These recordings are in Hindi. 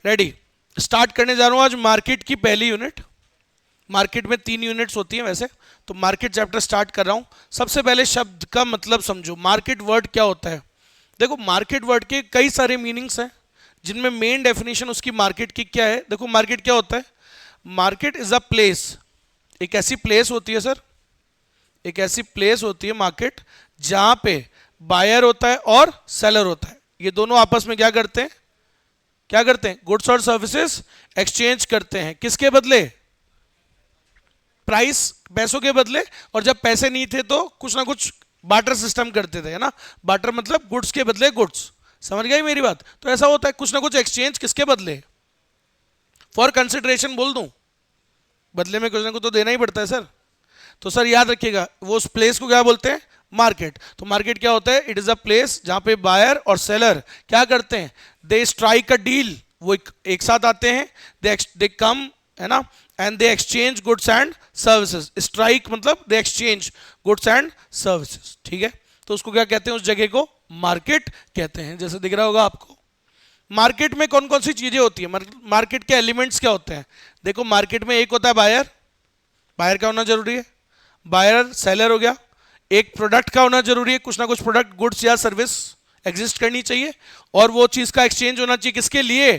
रेडी, स्टार्ट करने जा रहा हूं आज मार्केट की पहली यूनिट। मार्केट में 3 यूनिट्स होती हैं वैसे, तो मार्केट चैप्टर स्टार्ट कर रहा हूं। सबसे पहले शब्द का मतलब समझो, मार्केट वर्ड क्या होता है। देखो मार्केट वर्ड के कई सारे मीनिंग्स हैं, जिनमें मेन डेफिनेशन उसकी मार्केट की क्या है। देखो मार्केट क्या होता है, मार्केट इज अ प्लेस, एक ऐसी प्लेस होती है सर, एक ऐसी प्लेस होती है मार्केट, जहां पे बायर होता है और सेलर होता है। ये दोनों आपस में क्या करते हैं, क्या करते हैं, गुड्स और सर्विसेज एक्सचेंज करते हैं। किसके बदले, प्राइस, पैसों के बदले। और जब पैसे नहीं थे तो कुछ ना कुछ बार्टर सिस्टम करते थे, है ना। बार्टर मतलब गुड्स के बदले गुड्स, समझ गई मेरी बात। तो ऐसा होता है कुछ ना कुछ एक्सचेंज, किसके बदले, फॉर कंसिडरेशन बोल दूं, बदले में कुछ ना कुछ तो देना ही पड़ता है सर। तो सर याद रखिएगा, वो उस प्लेस को क्या बोलते हैं, मार्केट। तो मार्केट क्या होता है, इट इज अ प्लेस जहां पे बायर और सेलर क्या करते हैं, दे स्ट्राइक अ डील, वो एक साथ आते हैं, दे कम, है ना, and they exchange goods and services. Strike मतलब they exchange goods and services, ठीक है। तो उसको क्या कहते हैं, उस जगह को मार्केट कहते हैं। जैसे दिख रहा होगा आपको, मार्केट में कौन कौन सी चीजें होती है, मार्केट के एलिमेंट्स क्या होते हैं। देखो मार्केट में एक होता है बायर, बायर का होना जरूरी है, बायर सेलर हो गया। एक प्रोडक्ट का होना जरूरी है, कुछ ना कुछ प्रोडक्ट, गुड्स या सर्विस एग्जिस्ट करनी चाहिए, और वो चीज का एक्सचेंज होना चाहिए, किसके लिए,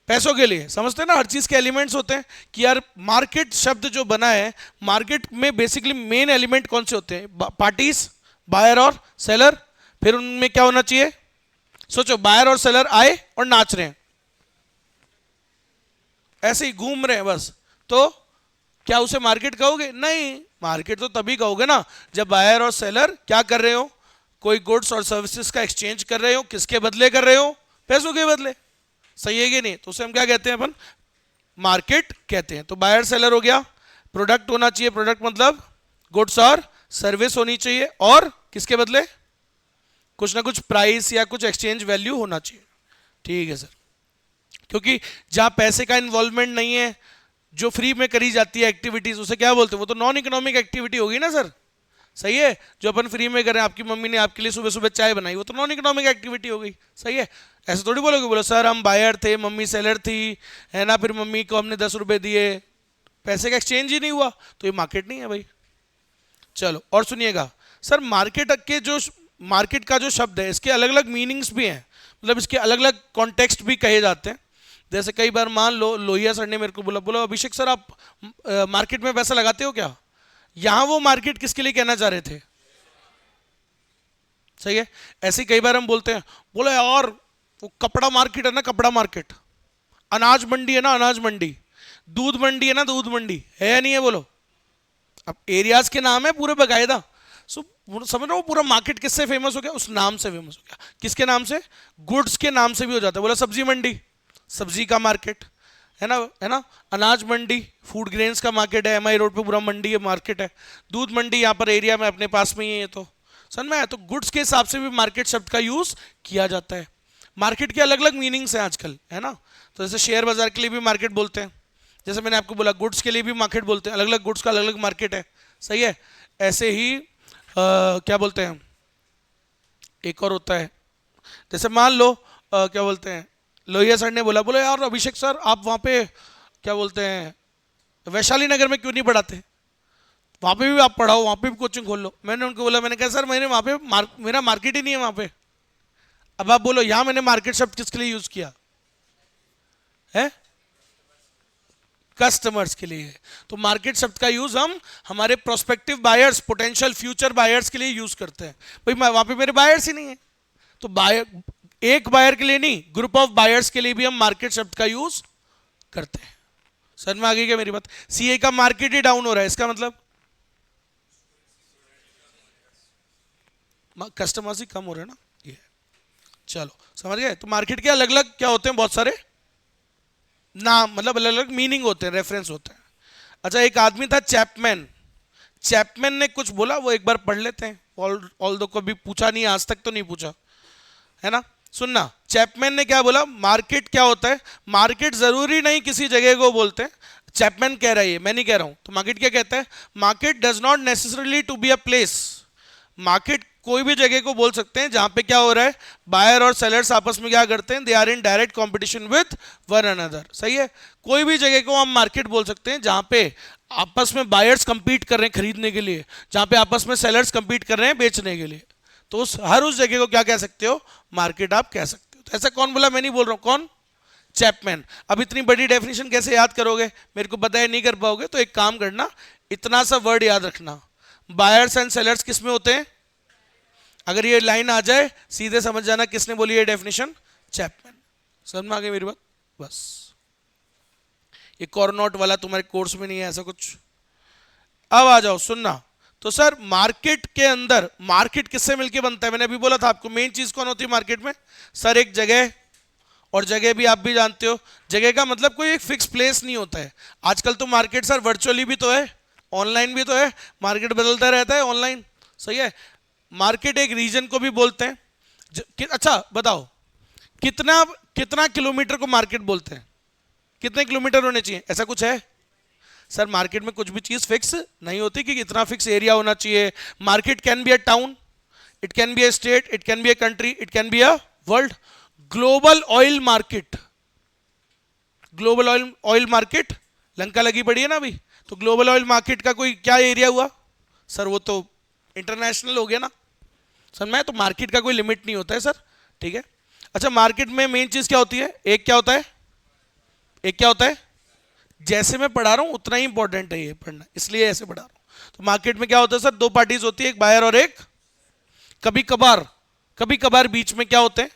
पैसों के लिए। समझते हैं ना, हर चीज के एलिमेंट्स होते हैं कि यार मार्केट शब्द जो बना है, मार्केट में बेसिकली मेन एलिमेंट कौन से होते हैं, पार्टीज, बायर और सेलर। फिर उनमें क्या होना चाहिए, सोचो बायर और सेलर आए और नाच रहे हैं, ऐसे ही घूम रहे हैं बस, तो क्या उसे मार्केट कहोगे, नहीं। मार्केट तो तभी कहोगे ना जब बायर और सेलर क्या कर रहे हो, कोई गुड्स और सर्विसेज का एक्सचेंज कर रहे हो, किसके बदले कर रहे हो, पैसों के बदले, सही है कि नहीं। तो उसे हम क्या कहते हैं, अपन मार्केट कहते हैं। तो बायर सेलर हो गया, प्रोडक्ट होना चाहिए, प्रोडक्ट मतलब गुड्स और सर्विस होनी चाहिए, और किसके बदले, कुछ ना कुछ प्राइस या कुछ एक्सचेंज वैल्यू होना चाहिए, ठीक है सर। क्योंकि जहां पैसे का इन्वॉल्वमेंट नहीं है, जो फ्री में करी जाती है एक्टिविटीज, उसे क्या बोलते हैं, वो तो नॉन इकोनॉमिक एक्टिविटी होगी ना सर, सही है। जो अपन फ्री में करें, आपकी मम्मी ने आपके लिए सुबह सुबह चाय बनाई, वो तो नॉन इकोनॉमिक एक्टिविटी हो गई, सही है। ऐसे थोड़ी बोलोगे, बोलो सर हम बायर थे, मम्मी सेलर थी, है ना, फिर मम्मी को हमने 10 रुपए दिए, पैसे का एक्सचेंज ही नहीं हुआ, तो ये मार्केट नहीं है भाई। चलो और सुनिएगा सर, मार्केट का जो शब्द है, इसके अलग अलग मीनिंग्स भी हैं, मतलब इसके अलग अलग कॉन्टेक्स्ट भी कहे जाते हैं। जैसे कई बार मान लो लोहिया सर ने मेरे को बोला, बोला अभिषेक सर आप मार्केट में पैसा लगाते हो क्या। यहां वो मार्केट किसके लिए कहना चाह रहे थे, सही है। ऐसे ही कई बार हम बोलते हैं, बोला यार वो कपड़ा मार्केट है ना, कपड़ा मार्केट, अनाज मंडी है ना, अनाज मंडी, दूध मंडी है ना, दूध मंडी है या नहीं है, बोलो। अब एरियाज के नाम है पूरे बकायदा। सो समझ रहे हो, पूरा मार्केट किससे फेमस हो गया, उस नाम से फेमस हो गया। किसके नाम से, गुड्स के नाम से भी हो जाता है। बोला सब्जी मंडी, सब्जी का मार्केट, है ना, है ना। अनाज मंडी, फूड ग्रेन्स का मार्केट है, एमआई रोड पे पूरा मंडी है, मार्केट है। दूध मंडी यहाँ पर एरिया में अपने पास में ही है, ये तो समझ में आया। तो गुड्स के हिसाब से भी मार्केट शब्द का यूज किया जाता है। मार्केट के अलग अलग मीनिंग्स हैं आजकल, है ना। तो जैसे शेयर बाजार के लिए भी मार्केट बोलते हैं, जैसे मैंने आपको बोला गुड्स के लिए भी मार्केट बोलते हैं, अलग अलग गुड्स का अलग अलग मार्केट है, सही है। ऐसे ही क्या बोलते हैं, एक और होता है, जैसे मान लो क्या बोलते हैं, लोहिया सर ने बोला, बोले यार अभिषेक सर आप वहाँ पे क्या बोलते हैं वैशाली नगर में क्यों नहीं पढ़ाते, वहाँ पे भी आप पढ़ाओ, वहाँ पे भी कोचिंग खोल लो। मैंने उनको बोला, मैंने कहा सर मैंने वहाँ पे मेरा मार्केट ही नहीं है वहाँ पे। अब आप बोलो यहाँ मैंने मार्केट शब्द किसके लिए यूज किया है, कस्टमर्स के लिए। तो मार्केट शब्द का यूज हम हमारे prospective buyers, potential future buyers के लिए यूज करते हैं। भाई वहाँ पे मेरे बायर्स ही नहीं है, तो बायर, एक बायर के लिए नहीं, ग्रुप ऑफ बायर्स के लिए भी हम मार्केट शब्द का यूज करते हैं। समझ में आ गई क्या मेरी बात। सीए का मार्केट ही डाउन हो रहा है, इसका मतलब कस्टमर्स ही कम हो रहे हैं ना, ये। चलो समझ गए। तो मार्केट के अलग अलग क्या होते हैं, बहुत सारे नाम, मतलब अलग अलग मीनिंग होते हैं, रेफरेंस होते हैं। अच्छा एक आदमी था चैपमैन, चैपमैन ने कुछ बोला, वो एक बार पढ़ लेते हैं, ऑल दो कभी पूछा नहीं, आज तक तो नहीं पूछा, है ना। सुनना, चैपमैन ने क्या बोला, मार्केट क्या होता है, मार्केट जरूरी नहीं किसी जगह को बोलते हैं। चैपमैन कह रहा है, मैं नहीं कह रहा हूं। तो मार्केट क्या कहता है, market does not necessarily to be a place, market कोई भी जगह को बोल सकते हैं जहां पे क्या हो रहा है, बायर और सेलर्स आपस में क्या करते हैं, they are in direct competition with one another. सही है, कोई भी जगह को हम मार्केट बोल सकते हैं जहां पे आपस में बायर्स कंपीट कर रहे हैं खरीदने के लिए, जहां पे आपस में सेलर्स कंपीट कर रहे हैं बेचने के लिए। तो हर उस जगह को क्या कह सकते हो, मार्केट आप कह सकते हो। तो ऐसा कौन बोला, मैं नहीं बोल रहा हूं, कौन, चैपमैन। अब इतनी बड़ी डेफिनेशन कैसे याद करोगे, मेरे को पता है नहीं कर पाओगे, तो एक काम करना, इतना सा वर्ड याद रखना, बायर्स एंड सेलर्स किस में होते हैं, अगर ये लाइन आ जाए सीधे समझ जाना किसने बोली ये डेफिनेशन, चैपमैन। समझ में आ गई मेरी बात, बस। ये कॉर्नोट वाला तुम्हारे कोर्स में नहीं है ऐसा कुछ। अब आ जाओ सुनना, तो सर मार्केट के अंदर, मार्केट किससे मिलके बनता है, मैंने अभी बोला था आपको, मेन चीज कौन होती है मार्केट में, सर एक जगह, और जगह भी आप भी जानते हो, जगह का मतलब कोई एक फिक्स प्लेस नहीं होता है। आजकल तो मार्केट सर वर्चुअली भी तो है, ऑनलाइन भी तो है, मार्केट बदलता रहता है ऑनलाइन। सही है, मार्केट एक रीजन को भी बोलते हैं। अच्छा बताओ, कितना कितना किलोमीटर को मार्केट बोलते हैं, कितने किलोमीटर होने चाहिए, ऐसा कुछ है सर? मार्केट में कुछ भी चीज फिक्स नहीं होती कि इतना फिक्स एरिया होना चाहिए। Market can be a town, it can be a state, it can be a country, it can be a world. Global oil market, global oil market Lanka लगी पड़ी है ना अभी, तो ग्लोबल ऑयल मार्केट का कोई क्या एरिया हुआ सर, वो तो इंटरनेशनल हो गया ना। समझ में, तो मार्केट का कोई लिमिट नहीं होता है सर, ठीक है। अच्छा, मार्केट में मेन चीज क्या होती है, एक क्या होता है, एक क्या होता है, जैसे मैं पढ़ा रहा हूं उतना ही इंपॉर्टेंट है ये पढ़ना, इसलिए ऐसे पढ़ा रहा हूं। तो मार्केट में क्या होता है सर, दो पार्टीज होती है, एक बायर और एक, कभी कभार बीच में क्या होते हैं,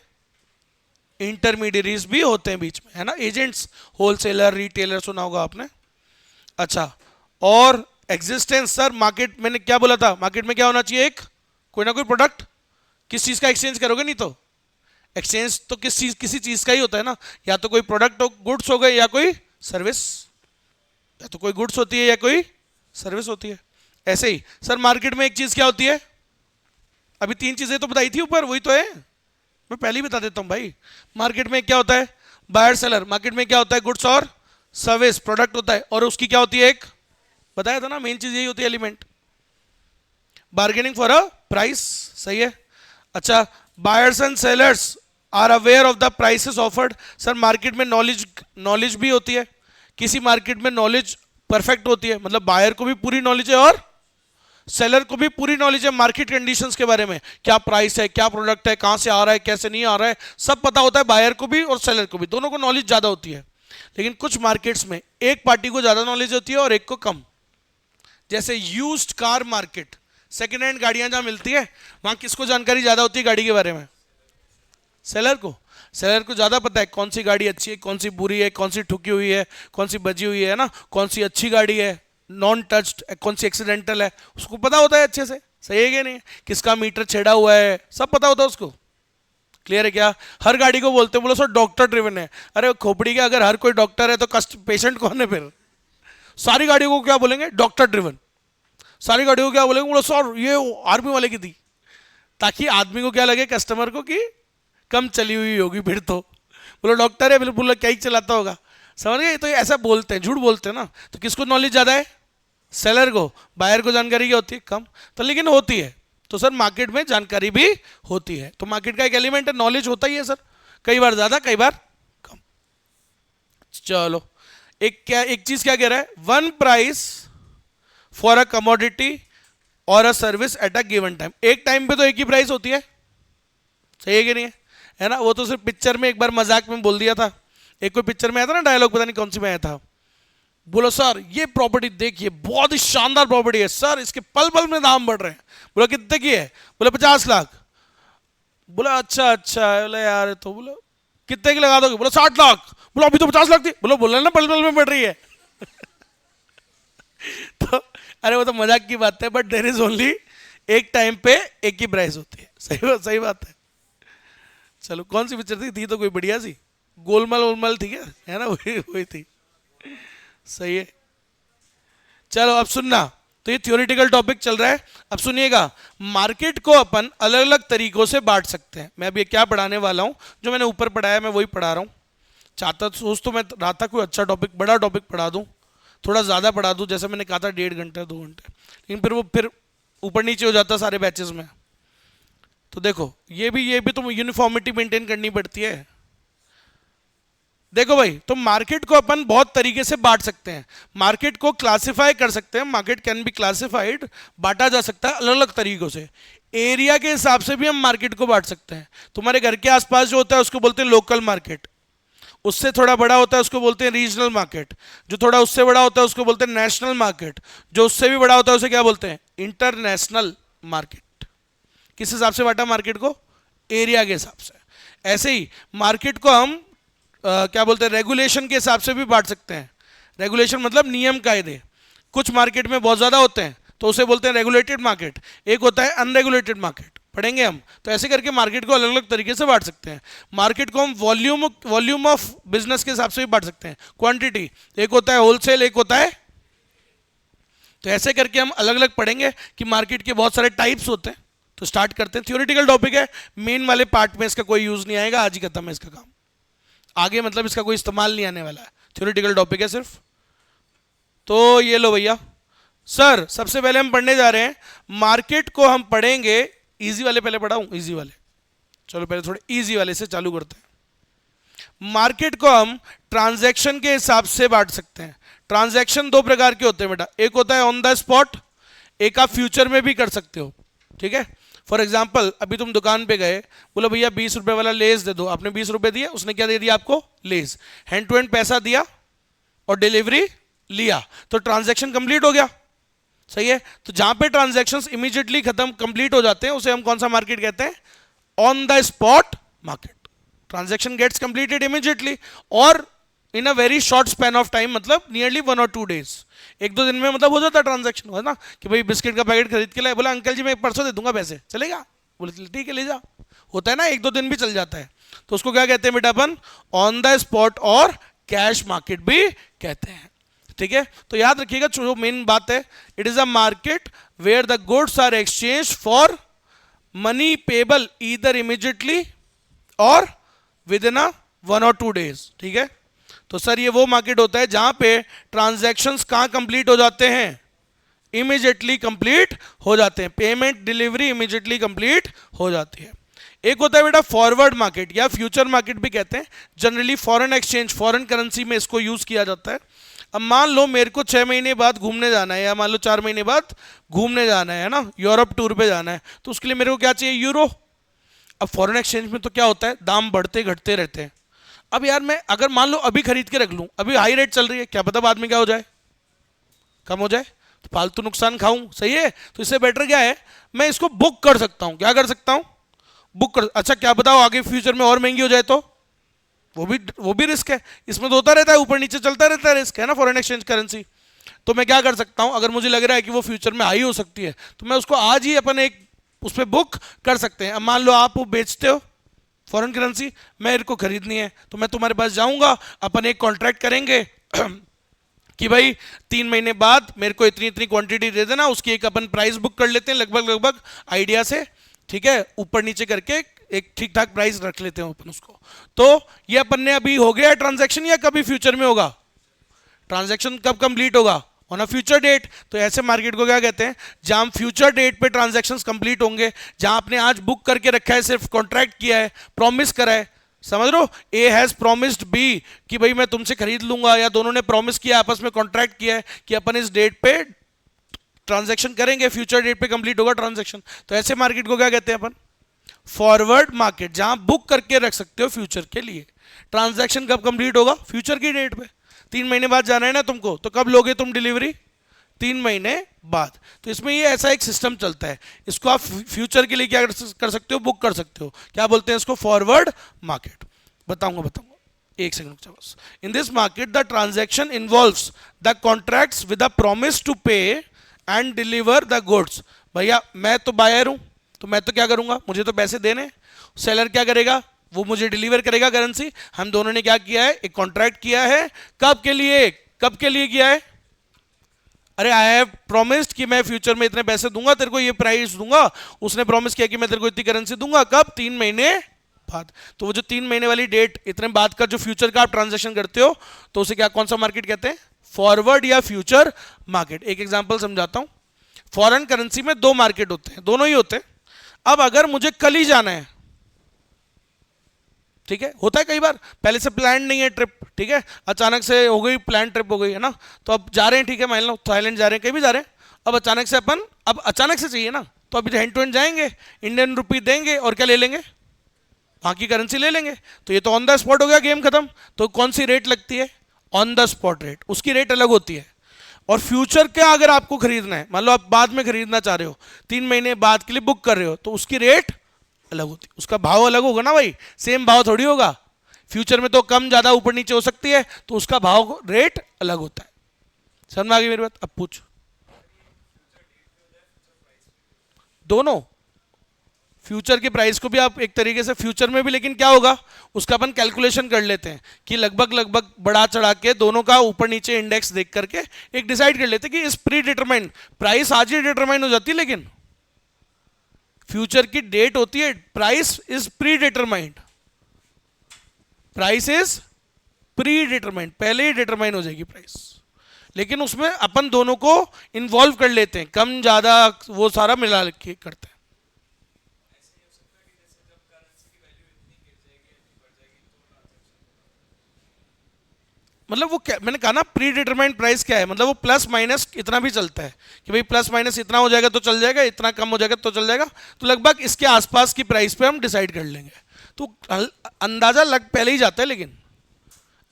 इंटरमीडियरीज भी होते हैं बीच में, है ना, एजेंट्स, होलसेलर, रिटेलर, सुना होगा आपने। अच्छा, और एग्जिस्टेंस सर, मार्केट मैंने क्या बोला था, मार्केट में क्या होना चाहिए, एक कोई ना कोई प्रोडक्ट, किस चीज का एक्सचेंज करोगे, नहीं तो एक्सचेंज तो किसी चीज का ही होता है ना, या तो कोई प्रोडक्ट हो, गुड्स हो गए, या कोई सर्विस, या तो कोई गुड्स होती है या कोई सर्विस होती है। ऐसे ही सर मार्केट में एक चीज क्या होती है, अभी तीन चीजें तो बताई थी ऊपर, वही तो है, मैं पहले ही बता देता हूं भाई। मार्केट में क्या होता है, बायर सेलर, मार्केट में क्या होता है, गुड्स और सर्विस, प्रोडक्ट होता है, और उसकी क्या होती है, एक बताया था ना, मेन चीज यही होती है, element, bargaining for a price. सही है। अच्छा, buyers and sellers are aware of the prices offered, sir market में नॉलेज भी होती है, किसी मार्केट में नॉलेज परफेक्ट होती है, मतलब बायर को भी पूरी नॉलेज है और सेलर को भी पूरी नॉलेज है मार्केट कंडीशंस के बारे में, क्या प्राइस है, क्या प्रोडक्ट है, कहां से आ रहा है, कैसे नहीं आ रहा है, सब पता होता है बायर को भी और सेलर को भी, दोनों को नॉलेज ज्यादा होती है। लेकिन कुछ मार्केट्स में एक पार्टी को ज्यादा नॉलेज होती है और एक को कम, जैसे used car market, second hand गाड़ियां जहां मिलती है, वहां किसको जानकारी ज्यादा होती है गाड़ी के बारे में, सेलर को। सेलर को ज्यादा पता है कौन सी गाड़ी अच्छी है, कौन सी बुरी है, कौन सी ठुकी हुई है, कौन सी बजी हुई है ना, कौन सी अच्छी गाड़ी है, नॉन टच्ड, कौन सी एक्सीडेंटल है, उसको पता होता है अच्छे से। सही है कि नहीं, किसका मीटर छेड़ा हुआ है, सब पता होता है उसको। क्लियर है क्या? हर गाड़ी को बोलते हैं, बोलो सर डॉक्टर ड्रिवन है, अरे खोपड़ी का, अगर हर कोई डॉक्टर है तो पेशेंट कौन है फिर? सारी गाड़ियों को क्या बोलेंगे, डॉक्टर ड्रिवन। सारी गाड़ियों को क्या बोलेंगे, बोलो सर ये आर्मी वाले की थी, ताकि आदमी को क्या लगे, कस्टमर को, कि कम चली हुई होगी फिर तो, बोलो डॉक्टर है, फिर बोलो क्या ही चलाता होगा। समझ गए? तो ये ऐसा बोलते हैं, झूठ बोलते हैं ना। तो किसको नॉलेज ज्यादा है, सेलर को, बायर को जानकारी क्या होती है, कम। तो लेकिन होती है, तो सर मार्केट में जानकारी भी होती है, तो मार्केट का एक एलिमेंट है, नॉलेज होता ही है सर, कई बार ज्यादा कई बार कम। चलो, एक चीज क्या कह रहा है, one price for a commodity और a service at a given time, एक टाइम पे तो एक ही प्राइस होती है। सही है कि नहीं है ना? वो तो सिर्फ पिक्चर में एक बार मजाक में बोल दिया था, एक कोई पिक्चर में आया था ना डायलॉग, पता नहीं कौन सी में आया था, बोलो सर ये प्रॉपर्टी देखिए बहुत ही शानदार प्रॉपर्टी है सर, इसके पल पल में दाम बढ़ रहे हैं। बोला कितने की है? बोला 50 लाख। बोला अच्छा अच्छा, बोला यार, तो बोलो कितने की लगा दोगे? बोला 60 लाख। बोला अभी तो 50 लाख थी। बोला ना पल पल में बढ़ रही है। तो अरे वो तो मजाक की बात है, बट देयर इज ओनली, एक टाइम पे एक ही प्राइस होती है। सही बात है। चलो, कौन सी पिक्चर थी तो कोई बढ़िया सी, गोलमाल वोलमाल थी क्या, है ना, वही थी। सही है। चलो अब सुनना, तो ये थ्योरेटिकल टॉपिक चल रहा है, अब सुनिएगा। मार्केट को अपन अलग अलग तरीकों से बांट सकते हैं। मैं अभी क्या पढ़ाने वाला हूं, जो मैंने ऊपर पढ़ाया मैं वही पढ़ा रहा हूं। चाहता सोच तो मैं रहा था कोई अच्छा टॉपिक, बड़ा टॉपिक पढ़ा दूं, थोड़ा ज़्यादा पढ़ा दूं, जैसे मैंने कहा था 1.5 घंटे 2 घंटे, लेकिन फिर वो ऊपर नीचे हो जाता सारे बैचेस में। तो देखो ये भी तो यूनिफॉर्मिटी मेंटेन करनी पड़ती है। देखो भाई, तो मार्केट को अपन बहुत तरीके से बांट सकते हैं, मार्केट को क्लासिफाई कर सकते हैं, मार्केट कैन बी क्लासिफाइड, बांटा जा सकता है अलग अलग तरीकों से। एरिया के हिसाब से भी हम मार्केट को बांट सकते हैं। तुम्हारे घर के आसपास जो होता है उसको बोलते हैं लोकल मार्केट, उससे थोड़ा बड़ा होता है उसको बोलते हैं रीजनल मार्केट, जो थोड़ा उससे बड़ा होता है उसको बोलते हैं नेशनल मार्केट, जो उससे भी बड़ा होता है उसे क्या बोलते हैं, इंटरनेशनल मार्केट। किस हिसाब से बांटा मार्केट को, एरिया के हिसाब से। ऐसे ही मार्केट को हम क्या बोलते हैं, रेगुलेशन के हिसाब से भी बांट सकते हैं। रेगुलेशन मतलब नियम कायदे, कुछ मार्केट में बहुत ज्यादा होते हैं तो उसे बोलते हैं रेगुलेटेड मार्केट, एक होता है अनरेगुलेटेड मार्केट, पढ़ेंगे हम। तो ऐसे करके मार्केट को अलग अलग तरीके से बांट सकते हैं। मार्केट को हम वॉल्यूम ऑफ बिजनेस के हिसाब से भी बांट सकते हैं, क्वांटिटी, एक होता है होलसेल, एक होता है। तो ऐसे करके हम अलग अलग पढ़ेंगे कि मार्केट के बहुत सारे टाइप्स होते हैं। तो स्टार्ट करते हैं, थियोरेटिकल टॉपिक है, मेन वाले पार्ट में इसका कोई यूज नहीं आएगा, आज ही खत्म है इसका काम, आगे मतलब इसका कोई इस्तेमाल नहीं आने वाला है, थ्योरेटिकल टॉपिक है सिर्फ। तो ये लो भैया सर, सबसे पहले हम पढ़ने जा रहे हैं मार्केट को, हम पढ़ेंगे इजी वाले, पहले पढ़ाऊं इजी वाले, चलो पहले थोड़े इजी वाले से चालू करते हैं। मार्केट को हम ट्रांजैक्शन के हिसाब से बांट सकते हैं। ट्रांजैक्शन दो प्रकार के होते हैं बेटा, एक होता है ऑन द स्पॉट, एक आप फ्यूचर में भी कर सकते हो, ठीक है। फॉर एग्जाम्पल अभी तुम दुकान पे गए, बोलो भैया 20 रुपए वाला लेस दे दो, आपने 20 रुपए दिए, उसने क्या दे दिया आपको, लेस, हैंड टू हैंड पैसा दिया और डिलीवरी लिया, तो ट्रांजैक्शन कंप्लीट हो गया, सही है। तो जहां पे ट्रांजैक्शंस इमीडिएटली खत्म कंप्लीट हो जाते हैं उसे हम कौन सा मार्केट कहते हैं, on the spot market. Transaction gets completed immediately और in a very short span of time, मतलब नियरली 1 और 2 डेज, एक दो दिन में मतलब हो जाता है ट्रांजैक्शन, है ना। कि भाई बिस्किट का पैकेट खरीद के लाए, बोला अंकल जी मैं परसों दे दूंगा पैसे, चलेगा, बोले ठीक है ले जा, होता है ना, एक दो दिन भी चल जाता है। तो उसको क्या कहते हैं बेटा अपन, ऑन द स्पॉट और कैश मार्केट भी कहते हैं, ठीक है। तो याद रखिएगा जो मेन बात है, it is a market where the goods are exchange for money payable either immediately और विद इन 1 और 2 डेज, ठीक है। तो सर ये वो मार्केट होता है जहां पे ट्रांजैक्शंस कहां कंप्लीट हो जाते हैं, इमीडिएटली कंप्लीट हो जाते हैं, पेमेंट डिलीवरी इमीडिएटली कंप्लीट हो जाती है। एक होता है बेटा फॉरवर्ड मार्केट या फ्यूचर मार्केट भी कहते हैं, generally foreign exchange, foreign currency में इसको यूज किया जाता है। अब मान लो मेरे को 6 महीने बाद घूमने जाना है, या मान लो 4 महीने बाद घूमने जाना है ना, यूरोप टूर पे जाना है, तो उसके लिए मेरे को क्या चाहिए, यूरो। अब फॉरेन एक्सचेंज में तो क्या होता है, दाम बढ़ते घटते रहते हैं। अब यार मैं अगर मान लो अभी खरीद के रख लूं, अभी हाई रेट चल रही है, क्या पता बाद में क्या हो जाए, कम हो जाए, तो फालतू नुकसान खाऊं, सही है। तो इससे बेटर क्या है, मैं इसको बुक कर सकता हूं, क्या कर सकता हूं, बुक कर। अच्छा क्या बताओ आगे फ्यूचर में और महंगी हो जाए तो, वो भी रिस्क है, इसमें तो होता रहता है, ऊपर नीचे चलता रहता है, रिस्क है ना फॉरेन एक्सचेंज करेंसी। तो मैं क्या कर सकता हूं, अगर मुझे लग रहा है कि वो फ्यूचर में हाई हो सकती है, तो मैं उसको आज ही अपन एक उस पर बुक कर सकते हैं। अब मान लो आप वो बेचते हो फॉरेन करेंसी, मेरे को खरीदनी है, तो मैं तुम्हारे पास जाऊंगा, अपन एक कॉन्ट्रैक्ट करेंगे कि भाई 3 महीने बाद मेरे को इतनी इतनी क्वांटिटी दे देना, उसकी एक अपन प्राइस बुक कर लेते हैं लगभग आइडिया से, ठीक है, ऊपर नीचे करके एक ठीक ठाक प्राइस रख लेते हैं अपन उसको। तो ये अपन ने अभी हो गया ट्रांजैक्शन, या कभी फ्यूचर में होगा, ट्रांजैक्शन कब कंप्लीट होगा, ऑन अ फ्यूचर डेट। तो ऐसे मार्केट को क्या कहते हैं, जहां फ्यूचर डेट पे ट्रांजैक्शंस कंप्लीट होंगे, जहां आपने आज बुक करके रखा है, सिर्फ कॉन्ट्रैक्ट किया है, प्रॉमिस करा है, समझ लो, ए हैज प्रॉमिस्ड बी कि भाई मैं तुमसे खरीद लूंगा, या दोनों ने प्रॉमिस किया, आपस में कॉन्ट्रैक्ट किया है कि अपन इस डेट पे ट्रांजैक्शन करेंगे, फ्यूचर डेट पे कंप्लीट होगा ट्रांजैक्शन। तो ऐसे मार्केट को क्या कहते हैं अपन, फॉरवर्ड मार्केट, जहां बुक करके रख सकते हो फ्यूचर के लिए। ट्रांजैक्शन कब कंप्लीट होगा, फ्यूचर की डेट पे। 3 महीने बाद जाना है ना तुमको, तो कब लोगे तुम डिलीवरी, 3 महीने बाद। तो इसमें ये ऐसा एक सिस्टम चलता है, इसको आप फ्यूचर के लिए क्या कर सकते हो, बुक कर सकते हो, क्या बोलते हैं इसको, फॉरवर्ड मार्केट। बताऊंगा एक सेकंड बस। In this market the transaction involves the contracts with a promise to pay and deliver the goods. भैया मैं तो बायर हूं, तो मैं तो क्या करूंगा, मुझे तो पैसे देने, सेलर क्या करेगा, वो मुझे डिलीवर करेगा करेंसी। हम दोनों ने क्या किया है, एक कॉन्ट्रैक्ट किया है, कब के लिए किया है, अरे आई हैव प्रॉमिस्ड कि मैं फ्यूचर में इतने पैसे दूंगा तेरे को, ये प्राइस दूंगा। उसने प्रॉमिस किया कि मैं तेरे को इतनी करेंसी दूंगा, कब, 3 महीने बाद। तो वो जो 3 महीने वाली डेट, इतने बाद का जो फ्यूचर का आप ट्रांजैक्शन करते हो, तो उसे क्या, कौन सा मार्केट कहते हैं, फॉरवर्ड या फ्यूचर मार्केट। एक एग्जांपल समझाता हूं। फॉरेन करेंसी में 2 मार्केट होते हैं, दोनों ही होते हैं। अब अगर मुझे कल ही जाना है, ठीक है, होता है कई बार पहले से प्लान नहीं है ट्रिप, ठीक है, अचानक से हो गई प्लान ट्रिप हो गई है ना, तो अब जा रहे हैं, ठीक है, मान लो थाईलैंड जा रहे हैं, कहीं भी जा रहे हैं, अब अचानक से अपन, अब अचानक से चाहिए ना, तो अभी हैंड टू हैंड जाएंगे, इंडियन रुपी देंगे और क्या ले लेंगे, वहाँ की करेंसी ले लेंगे, तो ये तो ऑन द स्पॉट हो गया, गेम खत्म। तो कौन सी रेट लगती है, ऑन द स्पॉट रेट, उसकी रेट अलग होती है। और फ्यूचर का अगर आपको खरीदना है, मान लो आप बाद में खरीदना चाह रहे हो, 3 महीने बाद के लिए बुक कर रहे हो, तो उसकी रेट अलग होती है, उसका भाव अलग होगा ना भाई, सेम भाव थोड़ी होगा। फ्यूचर में तो कम ज्यादा ऊपर नीचे हो सकती है, तो उसका भाव रेट अलग होता है। समझ में आ गई मेरी बात? अब पूछ। दोनों, फ्यूचर के प्राइस को भी आप एक तरीके से फ्यूचर में भी, लेकिन क्या होगा उसका अपन कैलकुलेशन कर लेते हैं कि लगभग लगभग बढ़ा चढ़ा के दोनों का ऊपर नीचे इंडेक्स देख करके एक डिसाइड कर लेते हैं कि इस प्री डिटरमाइंड प्राइस आज ही डिटरमाइन हो जाती है, लेकिन फ्यूचर की डेट होती है, price is pre determined, price is pre determined, पहले ही डिटरमाइन हो जाएगी प्राइस, लेकिन उसमें अपन दोनों को इन्वॉल्व कर लेते हैं, कम ज्यादा वो सारा मिला के करते हैं। मतलब वो क्या मैंने कहा ना, प्री डिटरमाइंड प्राइस क्या है, मतलब वो प्लस माइनस इतना भी चलता है कि भाई प्लस माइनस इतना हो जाएगा तो चल जाएगा, इतना कम हो जाएगा तो चल जाएगा, तो लगभग इसके आसपास की प्राइस पे हम डिसाइड कर लेंगे, तो अंदाजा लग पहले ही जाता है, लेकिन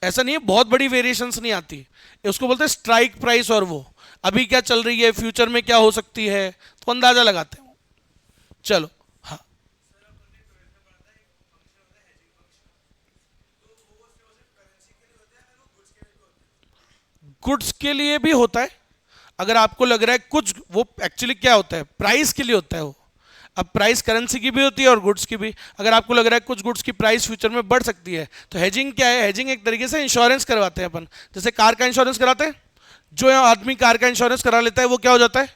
ऐसा नहीं है, बहुत बड़ी वेरिएशंस नहीं आती, उसको बोलते हैं स्ट्राइक प्राइस, और वो अभी क्या चल रही है, फ्यूचर में क्या हो सकती है, तो अंदाजा लगाते हैं। चलो, हाँ, गुड्स के लिए भी होता है, अगर आपको लग रहा है कुछ, वो एक्चुअली क्या होता है, प्राइस के लिए होता है वो, अब प्राइस करेंसी की भी होती है और गुड्स की भी, अगर आपको लग रहा है कुछ गुड्स की प्राइस फ्यूचर में बढ़ सकती है, तो हेजिंग क्या है, हेजिंग एक तरीके से इंश्योरेंस करवाते हैं अपन, जैसे कार का इंश्योरेंस कराते हैं, जो आदमी कार का इंश्योरेंस करा लेता है वो क्या हो जाता है,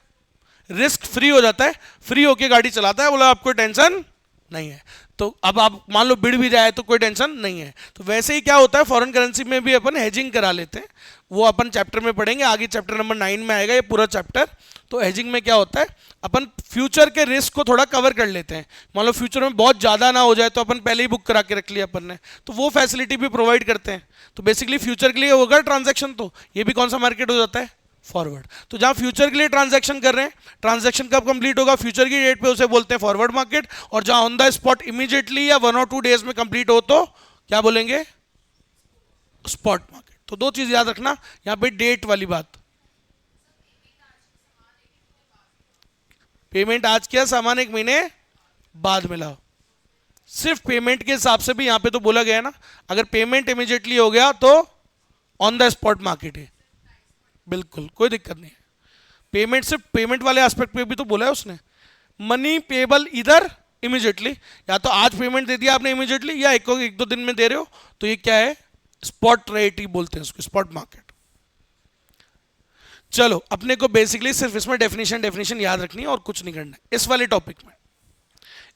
रिस्क फ्री हो जाता है, फ्री होके गाड़ी चलाता है, बोला आपको टेंशन नहीं है, तो अब आप मान लो बिड़ भी जाए तो कोई टेंशन नहीं है। तो वैसे ही क्या होता है, फॉरेन करेंसी में भी अपन हेजिंग करा लेते हैं, वो अपन चैप्टर में पढ़ेंगे आगे, चैप्टर नंबर 9 में आएगा ये पूरा चैप्टर। तो हेजिंग में क्या होता है, अपन फ्यूचर के रिस्क को थोड़ा कवर कर लेते हैं, मान लो फ्यूचर में बहुत ज़्यादा ना हो जाए तो अपन पहले ही बुक करा के रख लिया अपन ने, तो वो फैसिलिटी भी प्रोवाइड करते हैं। तो बेसिकली फ्यूचर के लिए होगा ट्रांजैक्शन, तो ये भी कौन सा मार्केट हो जाता है, फॉरवर्ड। तो जहां फ्यूचर के लिए ट्रांजैक्शन कर रहे हैं, ट्रांजैक्शन कब कंप्लीट होगा, फ्यूचर की डेट पे, उसे बोलते हैं फॉरवर्ड मार्केट, और जहां ऑन द स्पॉट इमीडिएटली या 1 और 2 डेज में कंप्लीट हो तो क्या बोलेंगे, स्पॉट मार्केट। तो दो चीज याद रखना यहां पे, डेट वाली बात, पेमेंट आज किया, सामान 1 महीने बाद मिला, सिर्फ पेमेंट के हिसाब से भी यहां पे तो बोला गया है ना, अगर पेमेंट इमीडिएटली हो गया तो ऑन द स्पॉट मार्केट है, बिल्कुल कोई दिक्कत नहीं है। पेमेंट सिर्फ पेमेंट वाले एस्पेक्ट पे भी तो बोला है उसने, मनी पेबल इधर इमीडिएटली, या तो आज पेमेंट दे दिया आपने इमीडिएटली, या एक दो दिन में दे रहे हो, तो ये क्या है, स्पॉट रेट ही बोलते हैं उसको, स्पॉट मार्केट। चलो, अपने को बेसिकली सिर्फ इसमें डेफिनेशन याद रखनी है और कुछ नहीं करना है इस वाले टॉपिक में।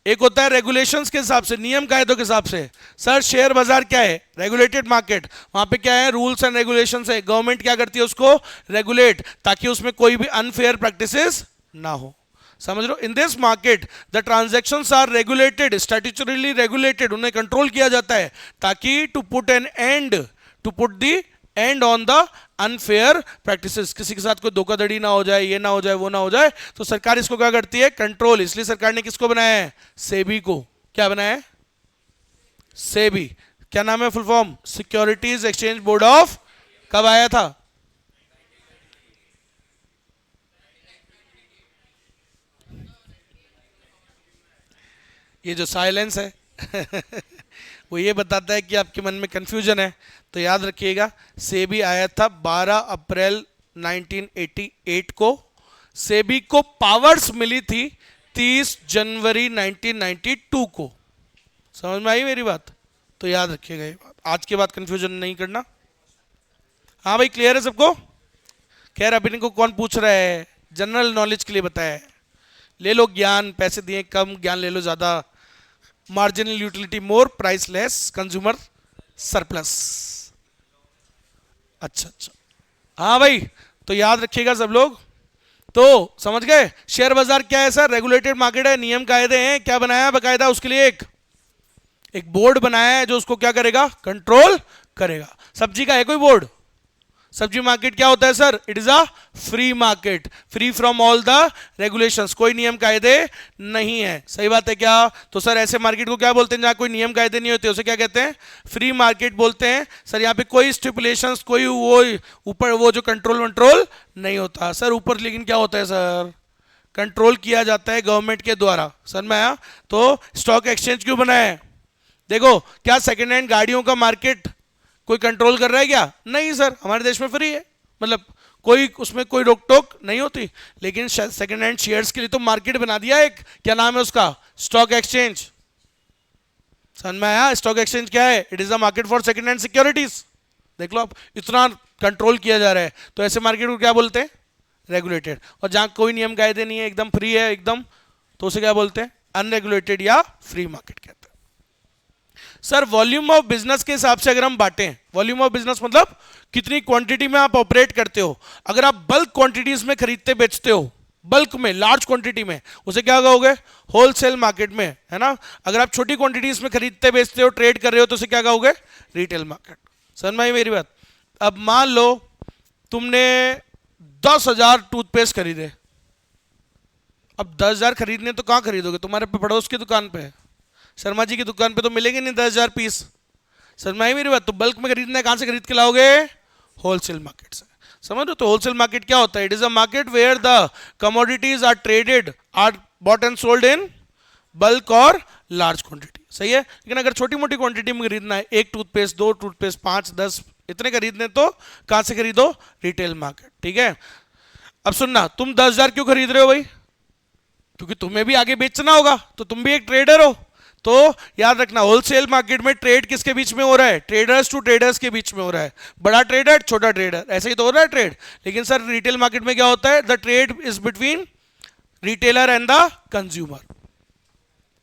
एक होता है रेगुलेशंस के हिसाब से, नियम कायदों के हिसाब से, सर शेयर बाजार क्या है, रेगुलेटेड मार्केट, वहां पे क्या है, रूल्स एंड रेगुलेशंस है, गवर्नमेंट क्या करती है उसको रेगुलेट, ताकि उसमें कोई भी अनफेयर प्रैक्टिसेस ना हो, समझ लो। In this market the transactions are regulated, statutorily regulated, उन्हें कंट्रोल किया जाता है, ताकि to put an end, to put the end on the unfair practices, किसी के साथ कोई धोखाधड़ी ना हो जाए, ये ना हो जाए, वो ना हो जाए, तो सरकार इसको क्या करती है, कंट्रोल। इसलिए सरकार ने किसको बनाया है, सेबी को। क्या बनाया है, सेबी। क्या नाम है full form, securities exchange board of, कब आया था, ये जो साइलेंस है वो ये बताता है कि आपके मन में कंफ्यूजन है, तो याद रखिएगा, सेबी आया था 12 अप्रैल 1988 को, सेबी को पावर्स मिली थी 30 जनवरी 1992 को। समझ में आई मेरी बात? तो याद रखिएगा ये बात, आज के बाद कंफ्यूजन नहीं करना। हाँ भाई, क्लियर है सबको? खैर अभी इनको कौन पूछ रहा है, जनरल नॉलेज के लिए बताया है, ले लो ज्ञान, पैसे दिए कम, ज्ञान ले लो ज्यादा, मार्जिनल यूटिलिटी मोर, प्राइस लेस, कंज्यूमर सरप्लस। अच्छा अच्छा, हाँ भाई, तो याद रखिएगा सब लोग। तो समझ गए शेयर बाजार क्या है सर, रेगुलेटेड मार्केट है, नियम कायदे हैं, क्या बनाया है बकायदा उसके लिए एक बोर्ड बनाया है जो उसको क्या करेगा, कंट्रोल करेगा। सब्जी का है कोई बोर्ड? सब्जी मार्केट क्या होता है sir, it is a free market, free from all the regulations, कोई नियम कायदे नहीं है। सही बात है क्या? तो सर ऐसे मार्केट को क्या बोलते हैं जहां कोई नियम कायदे नहीं होते, उसे क्या कहते हैं, फ्री मार्केट बोलते हैं। सर यहाँ पे कोई स्टिपुलेशंस, कोई वो ऊपर वो जो कंट्रोल नहीं होता सर ऊपर, लेकिन क्या होता है सर, कंट्रोल किया जाता है गवर्नमेंट के द्वारा। समझ में आया? तो स्टॉक एक्सचेंज क्यों बनाया है? देखो क्या सेकेंड हैंड गाड़ियों का मार्केट कोई कंट्रोल कर रहा है क्या? नहीं सर, हमारे देश में फ्री है, मतलब कोई उसमें कोई रोक टोक नहीं होती। लेकिन सेकेंड हैंड शेयर्स के लिए तो मार्केट बना दिया एक, क्या नाम है उसका, स्टॉक एक्सचेंज। समझ में आया? स्टॉक एक्सचेंज क्या है, it is a market for second hand securities. देख लो आप, इतना कंट्रोल किया जा रहा है, तो ऐसे मार्केट को क्या बोलते हैं, रेगुलेटेड। और जहां कोई नियम कायदे नहीं है, एकदम फ्री है एकदम, तो उसे क्या बोलते हैं, अनरेगुलेटेड या फ्री मार्केट कहते हैं। सर वॉल्यूम ऑफ बिजनेस के हिसाब से अगर हम बांटें, वॉल्यूम ऑफ बिजनेस मतलब कितनी क्वांटिटी में आप ऑपरेट करते हो, अगर आप बल्क क्वांटिटीज में खरीदते बेचते हो, बल्क में, लार्ज क्वांटिटी में, उसे क्या कहोगे, होलसेल मार्केट में, है ना। अगर आप छोटी क्वांटिटीज में खरीदते बेचते हो, ट्रेड कर रहे हो, तो उसे क्या कहोगे, रिटेल मार्केट। समझ में आई मेरी बात? अब मान लो तुमने 10,000 टूथपेस्ट खरीदे, अब 10,000 खरीदने तो कहां खरीदोगे, तुम्हारे पड़ोस की दुकान पे है, शर्मा जी की दुकान पे तो मिलेंगे नहीं 10,000 पीस। समझ में आई मेरी बात? तो बल्क में खरीदना है, कहां से खरीद के लाओगे, होलसेल मार्केट से। समझ लो, तो होलसेल मार्केट क्या होता है, it is a market where the commodities are traded, are bought and sold in bulk और लार्ज क्वांटिटी। सही है? लेकिन अगर छोटी मोटी क्वांटिटी में खरीदना है, एक टूथपेस्ट, 2 टूथपेस्ट, 5, 10 इतने खरीदने, तो कहां से खरीदो, रिटेल मार्केट। ठीक है? अब सुनना, तुम 10,000 क्यों खरीद रहे हो भाई, क्योंकि तुम्हें भी आगे बेचना होगा, तो तुम भी एक ट्रेडर हो। तो याद रखना, होलसेल मार्केट में ट्रेड किसके बीच में हो रहा है, ट्रेडर्स टू ट्रेडर्स के बीच में हो रहा है, बड़ा ट्रेडर छोटा ट्रेडर, ऐसे ही तो हो रहा है ट्रेड। लेकिन सर रिटेल मार्केट में क्या होता है, the trade is between retailer and the consumer.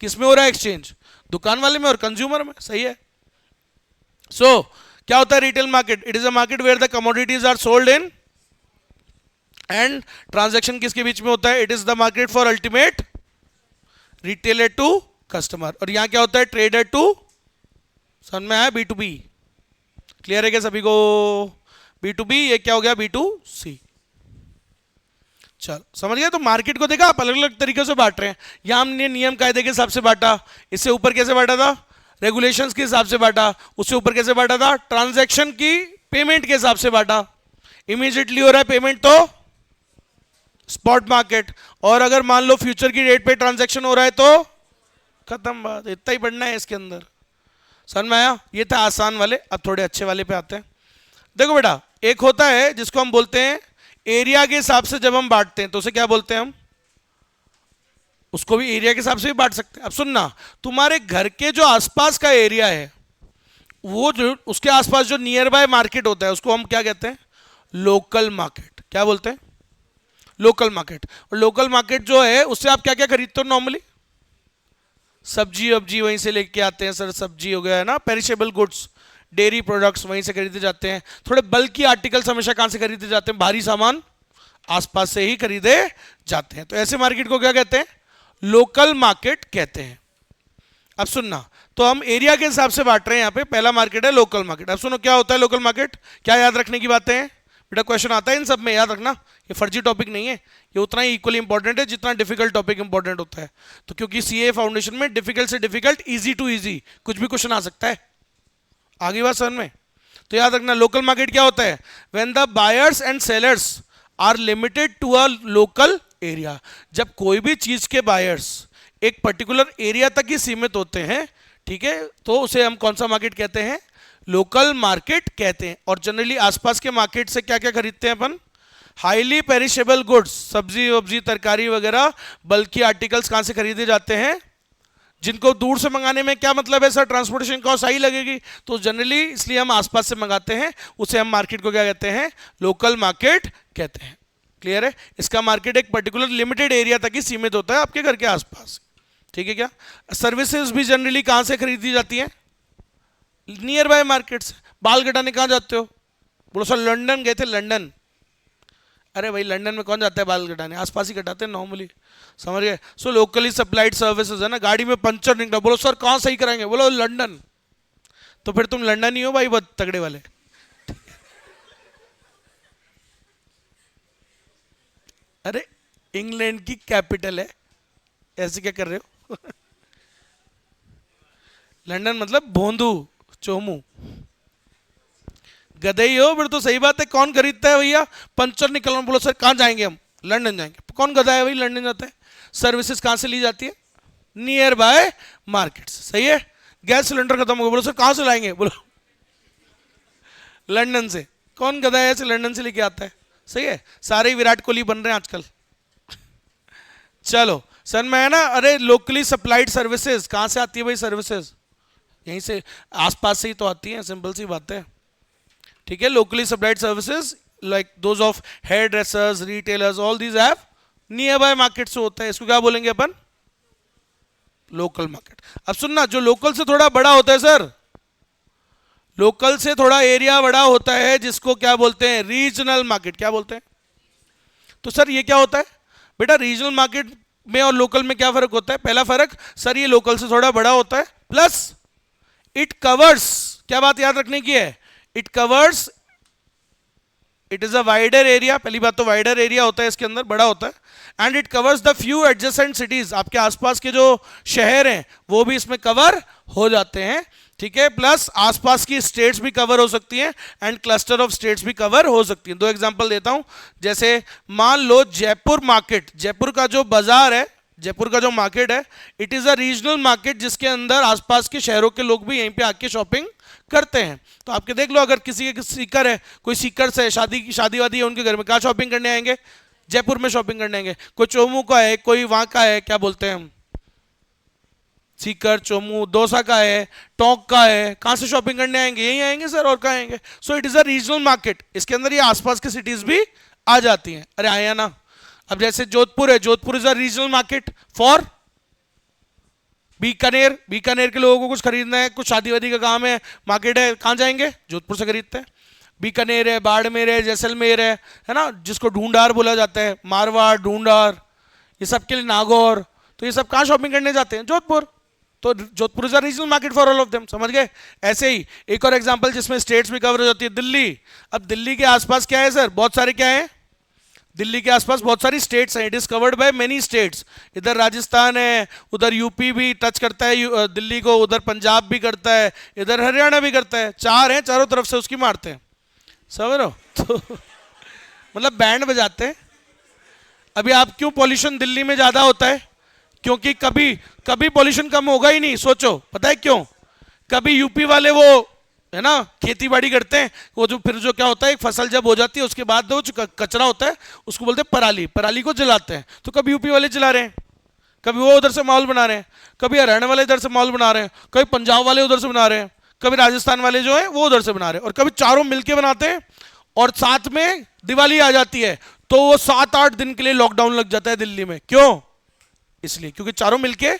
किस में हो रहा है एक्सचेंज, दुकान वाले में और कंज्यूमर में। सही है? सो क्या होता है retail market, it is a market where the commodities are sold in, and transaction किसके बीच में होता है, it is the market for ultimate retailer to customer. और यहां क्या होता है, ट्रेडर टू, समझ में आया, B2B। क्लियर है क्या सभी को? B2B, ये क्या हो गया, B2C। चल समझ गए? तो मार्केट को देखा आप अलग अलग तरीके से बांट रहे हैं। यहां हमने नियम कायदे के हिसाब से बांटा, इससे ऊपर कैसे बांटा था, रेगुलेशंस के हिसाब से बांटा, उससे ऊपर कैसे बांटा था, ट्रांजैक्शन की पेमेंट के हिसाब से बांटा। इमीडिएटली हो रहा है पेमेंट तो स्पॉट मार्केट, और अगर मान लो फ्यूचर की डेट पे ट्रांजैक्शन हो रहा है तो खत्म बात, इतना ही पढ़ना है इसके अंदर। समझ में आया? ये था आसान वाले, अब थोड़े अच्छे वाले पे आते हैं। देखो बेटा, एक होता है जिसको हम बोलते हैं एरिया के हिसाब से, जब हम बांटते हैं तो उसे क्या बोलते हैं हम, उसको भी एरिया के हिसाब से भी बांट सकते हैं। अब सुनना, तुम्हारे घर के जो आसपास का एरिया है, वो जो उसके आसपास जो नियर बाय मार्केट होता है, उसको हम क्या कहते हैं, लोकल मार्केट। क्या बोलते हैं, लोकल मार्केट। और लोकल मार्केट जो है उससे आप क्या क्या खरीदते हो नॉर्मली, सब्जी वब्जी वहीं से लेके आते हैं सर, सब्जी हो गया है ना, पेरिशेबल गुड्स, डेयरी प्रोडक्ट्स वहीं से खरीदे जाते हैं। थोड़े बल्कि आर्टिकल्स हमेशा कहां से खरीदे जाते हैं, भारी सामान आसपास से ही खरीदे जाते हैं। तो ऐसे मार्केट को क्या कहते हैं, लोकल मार्केट कहते हैं। अब सुनना, तो हम एरिया के हिसाब से बांट रहे हैं। यहाँ पे पहला मार्केट है लोकल मार्केट। अब सुनो क्या होता है लोकल मार्केट, क्या याद रखने की बातें हैं बेटा, क्वेश्चन आता है इन सब में, याद रखना, ये फर्जी टॉपिक नहीं है, ये उतना ही इक्वली इंपॉर्टेंट है जितना डिफिकल्ट टॉपिक इंपॉर्टेंट होता है। तो क्योंकि सीए फाउंडेशन में डिफिकल्ट से डिफिकल्ट, इजी टू इजी कुछ भी क्वेश्चन आ सकता है। आगे बात समझ में? तो याद रखना, लोकल मार्केट क्या होता है, when the buyers and sellers are limited to a local area. जब कोई भी चीज के बायर्स एक पर्टिकुलर एरिया तक ही सीमित होते हैं, ठीक है, तो उसे हम कौन सा मार्केट कहते हैं, लोकल मार्केट कहते हैं। और जनरली आसपास के मार्केट से क्या क्या खरीदते हैं अपन, हाईली पेरिशेबल गुड्स, सब्जी वब्जी तरकारी वगैरह, बल्कि आर्टिकल्स कहां से खरीदे जाते हैं, जिनको दूर से मंगाने में क्या मतलब है सर, ट्रांसपोर्टेशन कॉस्ट सही लगेगी, तो जनरली इसलिए हम आसपास से मंगाते हैं, उसे हम मार्केट को क्या कहते हैं, लोकल मार्केट कहते हैं। क्लियर है? इसका मार्केट एक पर्टिकुलर लिमिटेड एरिया तक ही सीमित होता है, आपके घर के आसपास। ठीक है क्या? सर्विसेज भी जनरली कहां से खरीदी जाती हैं, नियर बाय मार्केट से। बाल कटाने कहां जाते हो, बोलो सर लंदन गए थे, लंदन। अरे भाई लंदन में कौन जाता है बाल कटाने, आसपास ही कटाते हैं नॉर्मली, समझ गए। सो लोकली सप्लाइड सर्विसेज है ना, गाड़ी में पंचर निकला, बोलो सर कहाँ सही कराएंगे, बोलो लंदन, तो फिर तुम लंदन ही हो भाई, बहुत तगड़े वाले। अरे इंग्लैंड की कैपिटल है, ऐसे क्या कर रहे हो। लंदन मतलब भोंदू, चोमू, गधे ही हो फिर तो। सही बात है, कौन खरीदता है भैया, पंचर निकलना, बोलो सर कहाँ जाएंगे हम, लंदन जाएंगे, कौन गधा है भाई लंदन जाता है। सर्विसेज कहाँ से ली जाती है, नियर बाय मार्केट, सही है। गैस सिलेंडर खत्म हो गया, बोलो सर कहाँ से लाएंगे, बोलो लंदन से। कौन गधा है ऐसे लंदन से लेके आता है, सही है। सारे ही विराट कोहली बन रहे हैं आजकल। चलो सर मैं है ना, अरे लोकली सप्लाइड सर्विसेज कहाँ से आती है भाई, सर्विसेज यहीं से आसपास से ही तो आती है, सिंपल सी बात है, ठीक है। Locally supplied services like those of hair dressers, retailers, all these have nearby market से होता है, इसको क्या बोलेंगे अपन, लोकल मार्केट। अब सुनना, जो लोकल से थोड़ा बड़ा होता है सर, लोकल से थोड़ा एरिया बड़ा होता है, जिसको क्या बोलते हैं, रीजनल मार्केट, क्या बोलते हैं। तो सर ये क्या होता है बेटा, रीजनल मार्केट में और लोकल में क्या फर्क होता है। पहला फर्क सर, ये लोकल से थोड़ा बड़ा होता है, प्लस इट कवर्स, क्या बात याद रखने की है, it covers, it is a wider area, पहली बात तो वाइडर एरिया होता है इसके अंदर, बड़ा होता है। And it covers the few adjacent cities, आपके आसपास के जो शहर हैं वो भी इसमें कवर हो जाते हैं, ठीक है। प्लस आसपास की स्टेट्स भी कवर हो सकती हैं, एंड क्लस्टर ऑफ स्टेट्स भी कवर हो सकती हैं। दो एग्जांपल देता हूं, जैसे मान लो जयपुर मार्केट, जयपुर का जो बाजार है, जयपुर का जो मार्केट है, it is a regional market, जिसके अंदर आसपास के शहरों के लोग भी यहीं पे आके शॉपिंग करते हैं। तो आपके देख लो, अगर किसी के सीकर है, कोई सीकर से शादी वादी है उनके घर में, कहाँ शॉपिंग करने आएंगे, जयपुर में शॉपिंग करने आएंगे। कोई चोमू का है, कोई वहां का है, क्या बोलते हैं हम, सीकर, चोमू, दौसा का है, टोंक का है, कहां से शॉपिंग करने आएंगे, यहीं आएंगे सर, और कहां आएंगे। So it is a regional market, इसके अंदर ये आसपास के सिटीज भी आ जाती हैं। अरे आया ना। अब जैसे जोधपुर है, Jodhpur is a regional market for Bikaner, Bikaner के लोगों को कुछ खरीदना है, कुछ शादी वादी का काम है, मार्केट है, कहां जाएंगे, जोधपुर से खरीदते हैं। बीकानेर है, बाड़मेर है, जैसलमेर है ना, जिसको ढूंढार बोला जाता है, मारवाड़, ढूंढार, ये सब के लिए नागौर, तो ये सब कहां शॉपिंग करने जाते हैं, जोधपुर। तो Jodhpur is a regional market for all of them, समझ गए। ऐसे ही एक और एग्जांपल जिसमें स्टेट्स भी कवर हो जाती है, दिल्ली। अब दिल्ली के आसपास क्या है सर, बहुत सारे क्या है, दिल्ली के आसपास बहुत सारी स्टेट्स हैं, it is covered by many states. इधर राजस्थान है, उधर यूपी भी टच करता है दिल्ली को, उधर पंजाब भी करता है, इधर हरियाणा भी करता है, चार हैं, चारों तरफ से उसकी मारते हैं, समझ रहे हो। तो मतलब बैंड बजाते हैं। अभी आप क्यों पॉल्यूशन दिल्ली में ज्यादा होता है, क्योंकि कभी कभी पॉल्यूशन कम होगा ही नहीं, सोचो पता है क्यों। कभी यूपी वाले वो है ना खेती बाड़ी करते हैं, वो जो फिर जो क्या होता है, एक फसल जब हो जाती है उसके बाद वो जो कचरा होता है उसको बोलते हैं पराली, पराली को जलाते हैं। तो कभी यूपी वाले जला रहे हैं, कभी वो उधर से माहौल बना रहे हैं, कभी हरियाणा वाले इधर से माहौल बना रहे हैं, कभी पंजाब वाले उधर से बना रहे हैं, कभी राजस्थान वाले जो है वो उधर से बना रहे हैं, और कभी चारों मिलके बनाते हैं। और साथ में दिवाली आ जाती है तो वो 7-8 दिन के लिए लॉकडाउन लग जाता है दिल्ली में, क्यों, इसलिए क्योंकि चारों मिलके।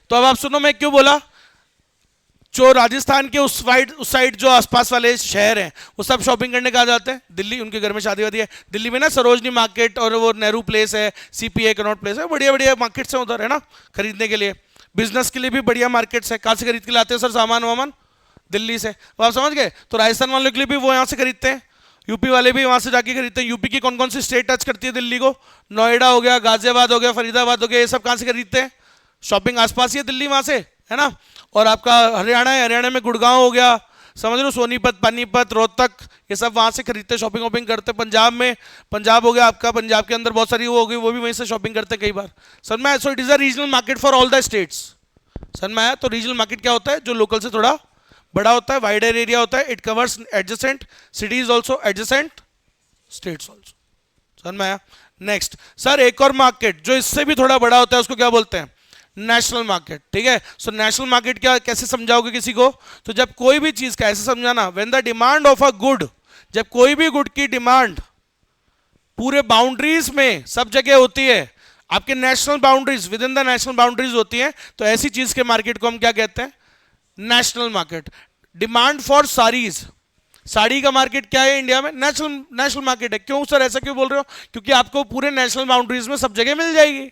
तो अब आप सुनो मैं क्यों बोला, जो राजस्थान के उस साइड जो आसपास वाले शहर हैं वो सब शॉपिंग करने कहा जाते हैं दिल्ली, उनके घर में शादी वादी है। दिल्ली में ना सरोजनी मार्केट और वो नेहरू प्लेस है, सीपीए कनॉट प्लेस है, बढ़िया बढ़िया मार्केट्स हैं उधर, है ना, खरीदने के लिए। बिजनेस के लिए भी बढ़िया मार्केट्स है। कहाँ से खरीद के लाते हैं सर सामान वामान, दिल्ली से। अब आप समझ गए। तो राजस्थान वालों के लिए भी वो यहाँ से खरीदते हैं, यूपी वाले भी वहाँ से जाके खरीदते हैं। यूपी की कौन कौन सी स्टेट टच करती है दिल्ली को, नोएडा हो गया, गाजियाबाद हो गया, फरीदाबाद हो गया, ये सब कहाँ से खरीदते हैं, शॉपिंग आसपास ही है दिल्ली वहाँ से, है ना। और आपका हरियाणा है, हरियाणा में गुड़गांव हो गया, समझ लो, सोनीपत, पानीपत, रोहतक, ये सब वहाँ से खरीदते, शॉपिंग वॉपिंग करते। पंजाब में, पंजाब हो गया आपका, पंजाब के अंदर बहुत सारी वो हो गई, वो भी वहीं से शॉपिंग करते कई बार। समझ में आया। So it is a regional market for all the states, समझ में आया। तो रीजनल मार्केट क्या होता है, जो लोकल से थोड़ा बड़ा होता है, वाइडर एरिया होता है, it covers adjacent cities also, adjacent states also, समझ में आया। नेक्स्ट सर एक और मार्केट जो इससे भी थोड़ा बड़ा होता है उसको क्या बोलते हैं, नेशनल मार्केट, ठीक है। सो नेशनल मार्केट क्या, कैसे समझाओगे किसी को, तो जब कोई भी चीज का ऐसे समझाना, when the demand of a good, जब कोई भी गुड की डिमांड पूरे बाउंड्रीज में सब जगह होती है, आपके national boundaries, with in the national boundaries होती है, तो ऐसी चीज के मार्केट को हम क्या कहते हैं, national market. Demand for saris, sari का मार्केट क्या है इंडिया में? नेशनल नेशनल मार्केट है। क्यों सर ऐसा क्यों बोल रहे हो? क्योंकि आपको पूरे नेशनल बाउंड्रीज में सब जगह मिल जाएगी।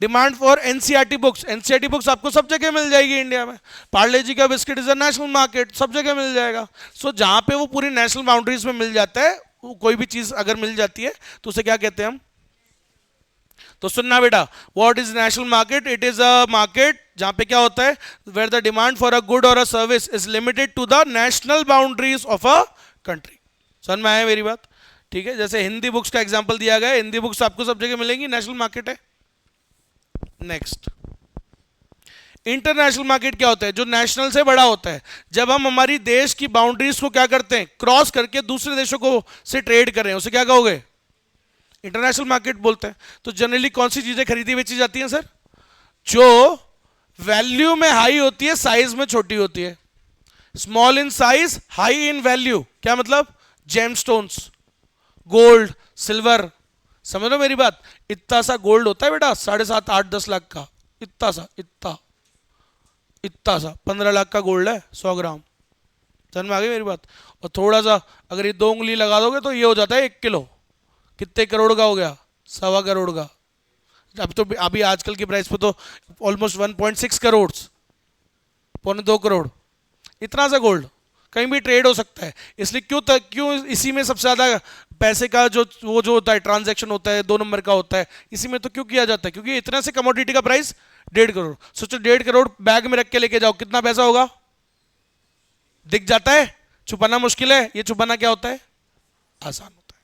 Demand for NCERT books, NCERT books आपको सब जगह मिल जाएगी इंडिया में। पार्ले जी का biscuit is a national market, सब जगह मिल जाएगा। सो जहां पे वो पूरी नेशनल बाउंड्रीज में मिल जाता है, कोई भी चीज अगर मिल जाती है तो उसे क्या कहते हैं हम? तो सुनना बेटा, what is national market? It is a market जहां पे क्या होता है, where the demand for a good और a service is limited to the national boundaries of a country. समझ में आया मेरी बात? ठीक है, जैसे हिंदी बुक्स का एग्जांपल दिया गया, हिंदी बुक्स आपको सब जगह मिलेंगी, नेशनल मार्केट है। नेक्स्ट, इंटरनेशनल मार्केट क्या होता है? जो नेशनल से बड़ा होता है। जब हम हमारी देश की बाउंड्रीज को क्या करते हैं, क्रॉस करके दूसरे देशों को से ट्रेड कर रहे हैं, उसे क्या कहोगे? इंटरनेशनल मार्केट बोलते हैं। तो जनरली कौन सी चीजें खरीदी बेची जाती हैं सर? जो वैल्यू में हाई होती है, साइज में छोटी होती है। Small in size, high in value. क्या मतलब? Gemstones, gold, silver. समझ लो मेरी बात? इतना सा गोल्ड होता है बेटा, 7.5, 8, 10 लाख का। इतना सा, इतना सा 15 लाख का गोल्ड है, 100 ग्राम। समझ में आ गई मेरी बात? और थोड़ा सा अगर ये 2 उंगली लगा दोगे तो ये हो जाता है 1 किलो। कितने करोड़ का हो गया? 1.25 करोड़ का। अब तो अभी आजकल की प्राइस पे तो ऑलमोस्ट 1.6 करोड़, 1.25 करोड़। इतना सा गोल्ड कहीं भी ट्रेड हो सकता है। इसलिए क्यों इसी में सबसे ज्यादा पैसे का जो वो जो होता है ट्रांजैक्शन होता है, 2 नंबर का होता है, इसी में तो क्यों किया जाता है? क्योंकि इतना से कमोडिटी का प्राइस 1.5 करोड़। सोचो 1.5 करोड़ बैग में रख के लेके जाओ, कितना पैसा होगा? दिख जाता है, छुपाना मुश्किल है। ये छुपाना क्या होता है? आसान होता है।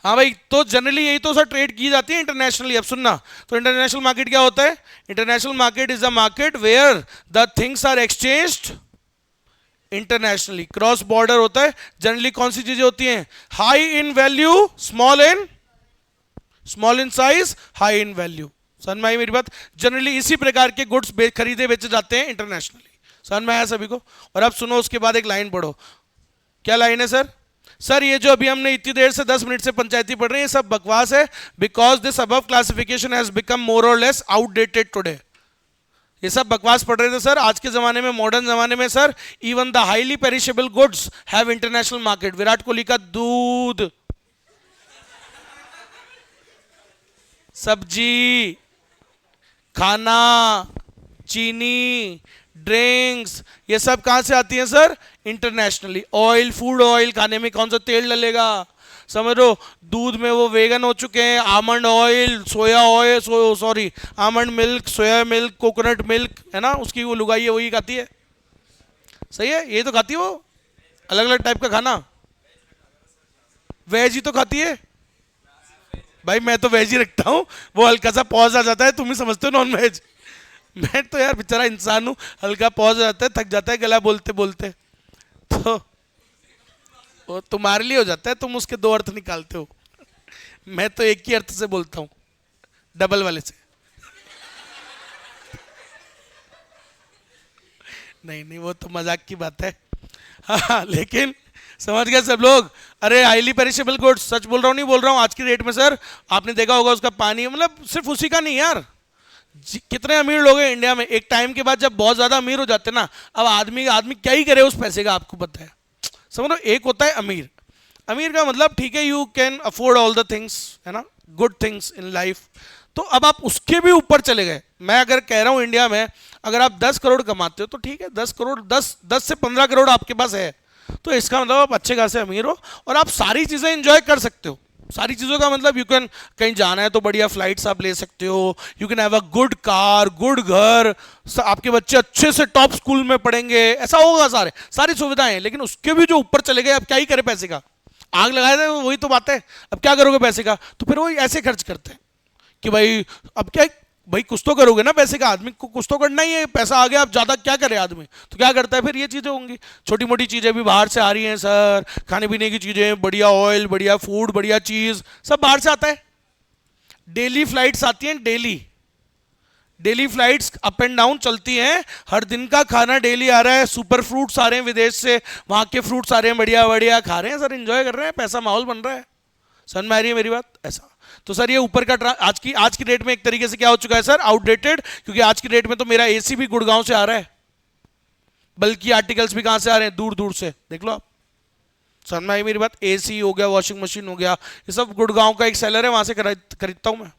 हाँ भाई, तो जनरली यही तो सर ट्रेड की जाती है इंटरनेशनली। अब सुनना, तो इंटरनेशनल मार्केट क्या होता है? International market is a market where the things are exchanged internationally. Cross border होता है। जनरली कौन सी चीजें होती हैं? High in value, small in size, high in value. समझ में आई मेरी बात? जनरली इसी प्रकार के गुड्स खरीदे बेचे जाते हैं इंटरनेशनली। समझ में आया सभी को? और अब सुनो, उसके बाद एक लाइन पढ़ो। क्या लाइन है सर? सर ये जो अभी हमने इतनी देर से 10 मिनट से पंचायती पढ़ रहे हैं, ये सब बकवास है। Because this above classification has become more और लेस आउटडेटेड टुडे। ये सब बकवास पढ़ रहे थे सर। आज के जमाने में, मॉडर्न जमाने में sir, even the highly perishable goods have international market. Virat Kohli का दूध, सब्जी, खाना, चीनी, ड्रिंक्स, ये सब कहां से आती हैं sir? Internationally. Oil, food oil, खाने में कौन सा तेल डलेगा? समझ लो, दूध में वो वेगन हो चुके हैं, आमंड ऑयल, सोया oil, sorry almond milk, soya milk, coconut milk, है ना, उसकी वो लुगाई है, वही खाती है। सही है, ये तो खाती है वो, अलग अलग टाइप का खाना। वेज ही तो खाती है भाई। मैं तो वेज ही रखता हूँ। वो हल्का सा पॉज आ जाता है, तुम ही समझते हो नॉन वेज। मैं तो यार बेचारा इंसान हूँ, हल्का पॉज आ जाता है, थक जाता है गला बोलते बोलते, तो वो तुम्हारे लिए हो जाता है, तुम उसके 2 अर्थ निकालते हो। मैं तो एक ही अर्थ से बोलता हूं, डबल वाले से। नहीं नहीं, वो तो मजाक की बात है। हाँ, लेकिन समझ गए सब लोग? अरे हाईली पेरिशेबल गुड्स, सच बोल रहा हूँ नहीं बोल रहा हूँ? आज की डेट में सर आपने देखा होगा उसका पानी, मतलब सिर्फ उसी का नहीं यार, कितने अमीर लोग हैं इंडिया में। एक टाइम के बाद जब बहुत ज्यादा अमीर हो जाते ना, अब आदमी आदमी क्या ही करे उस पैसे का, आपको पता है। समझ लो, एक होता है अमीर। अमीर का मतलब ठीक है, you can afford all the things, है ना, गुड थिंग्स इन लाइफ। तो अब आप उसके भी ऊपर चले गए। मैं अगर कह रहा हूं इंडिया में अगर आप 10 करोड़ कमाते हो तो ठीक है, 10 करोड़, 10 से 15 करोड़ आपके पास है, तो इसका मतलब आप अच्छे खासे अमीर हो और आप सारी चीजें एंजॉय कर सकते हो। सारी चीजों का मतलब, यू कैन, कहीं जाना है तो बढ़िया फ्लाइट्स आप ले सकते हो, you can have a good car, good घर, आपके बच्चे अच्छे से टॉप स्कूल में पढ़ेंगे, ऐसा होगा, सारी सुविधाएं हैं। लेकिन उसके भी जो ऊपर चले गए, अब क्या ही करे पैसे का? आग लगाए थे, वही तो बात है। अब क्या करोगे पैसे का? तो फिर वही ऐसे खर्च करते हैं कि भाई अब क्या, भाई कुछ तो करोगे ना पैसे का, आदमी को कुछ तो करना ही है। पैसा आ गया, अब ज्यादा क्या करे आदमी, तो क्या करता है फिर? ये चीजें होंगी, छोटी मोटी चीजें भी बाहर से आ रही हैं सर, खाने पीने की चीजें, बढ़िया ऑयल, बढ़िया फूड, बढ़िया चीज, सब बाहर से आता है। डेली फ्लाइट्स आती हैं, daily flights up and down चलती हैं, हर दिन का खाना डेली आ रहा है, सुपर फ्रूट्स आ रहे हैं विदेश से, वहां के फ्रूट्स आ रहे हैं, बढ़िया बढ़िया खा रहे हैं सर, एंजॉय कर रहे हैं, पैसा माहौल बन रहा है। समझ में आ रही है मेरी बात? ऐसा तो सर ये ऊपर का आज की डेट में एक तरीके से क्या हो चुका है सर? आउटडेटेड। क्योंकि आज की डेट में तो मेरा एसी भी गुड़गांव से आ रहा है। बल्कि आर्टिकल्स भी कहां से आ रहे हैं, दूर दूर से, देख लो आप। समझ में आई मेरी बात? एसी हो गया, वॉशिंग मशीन हो गया, ये सब गुड़गांव का एक सेलर है, वहां से खरीदता हूं मैं।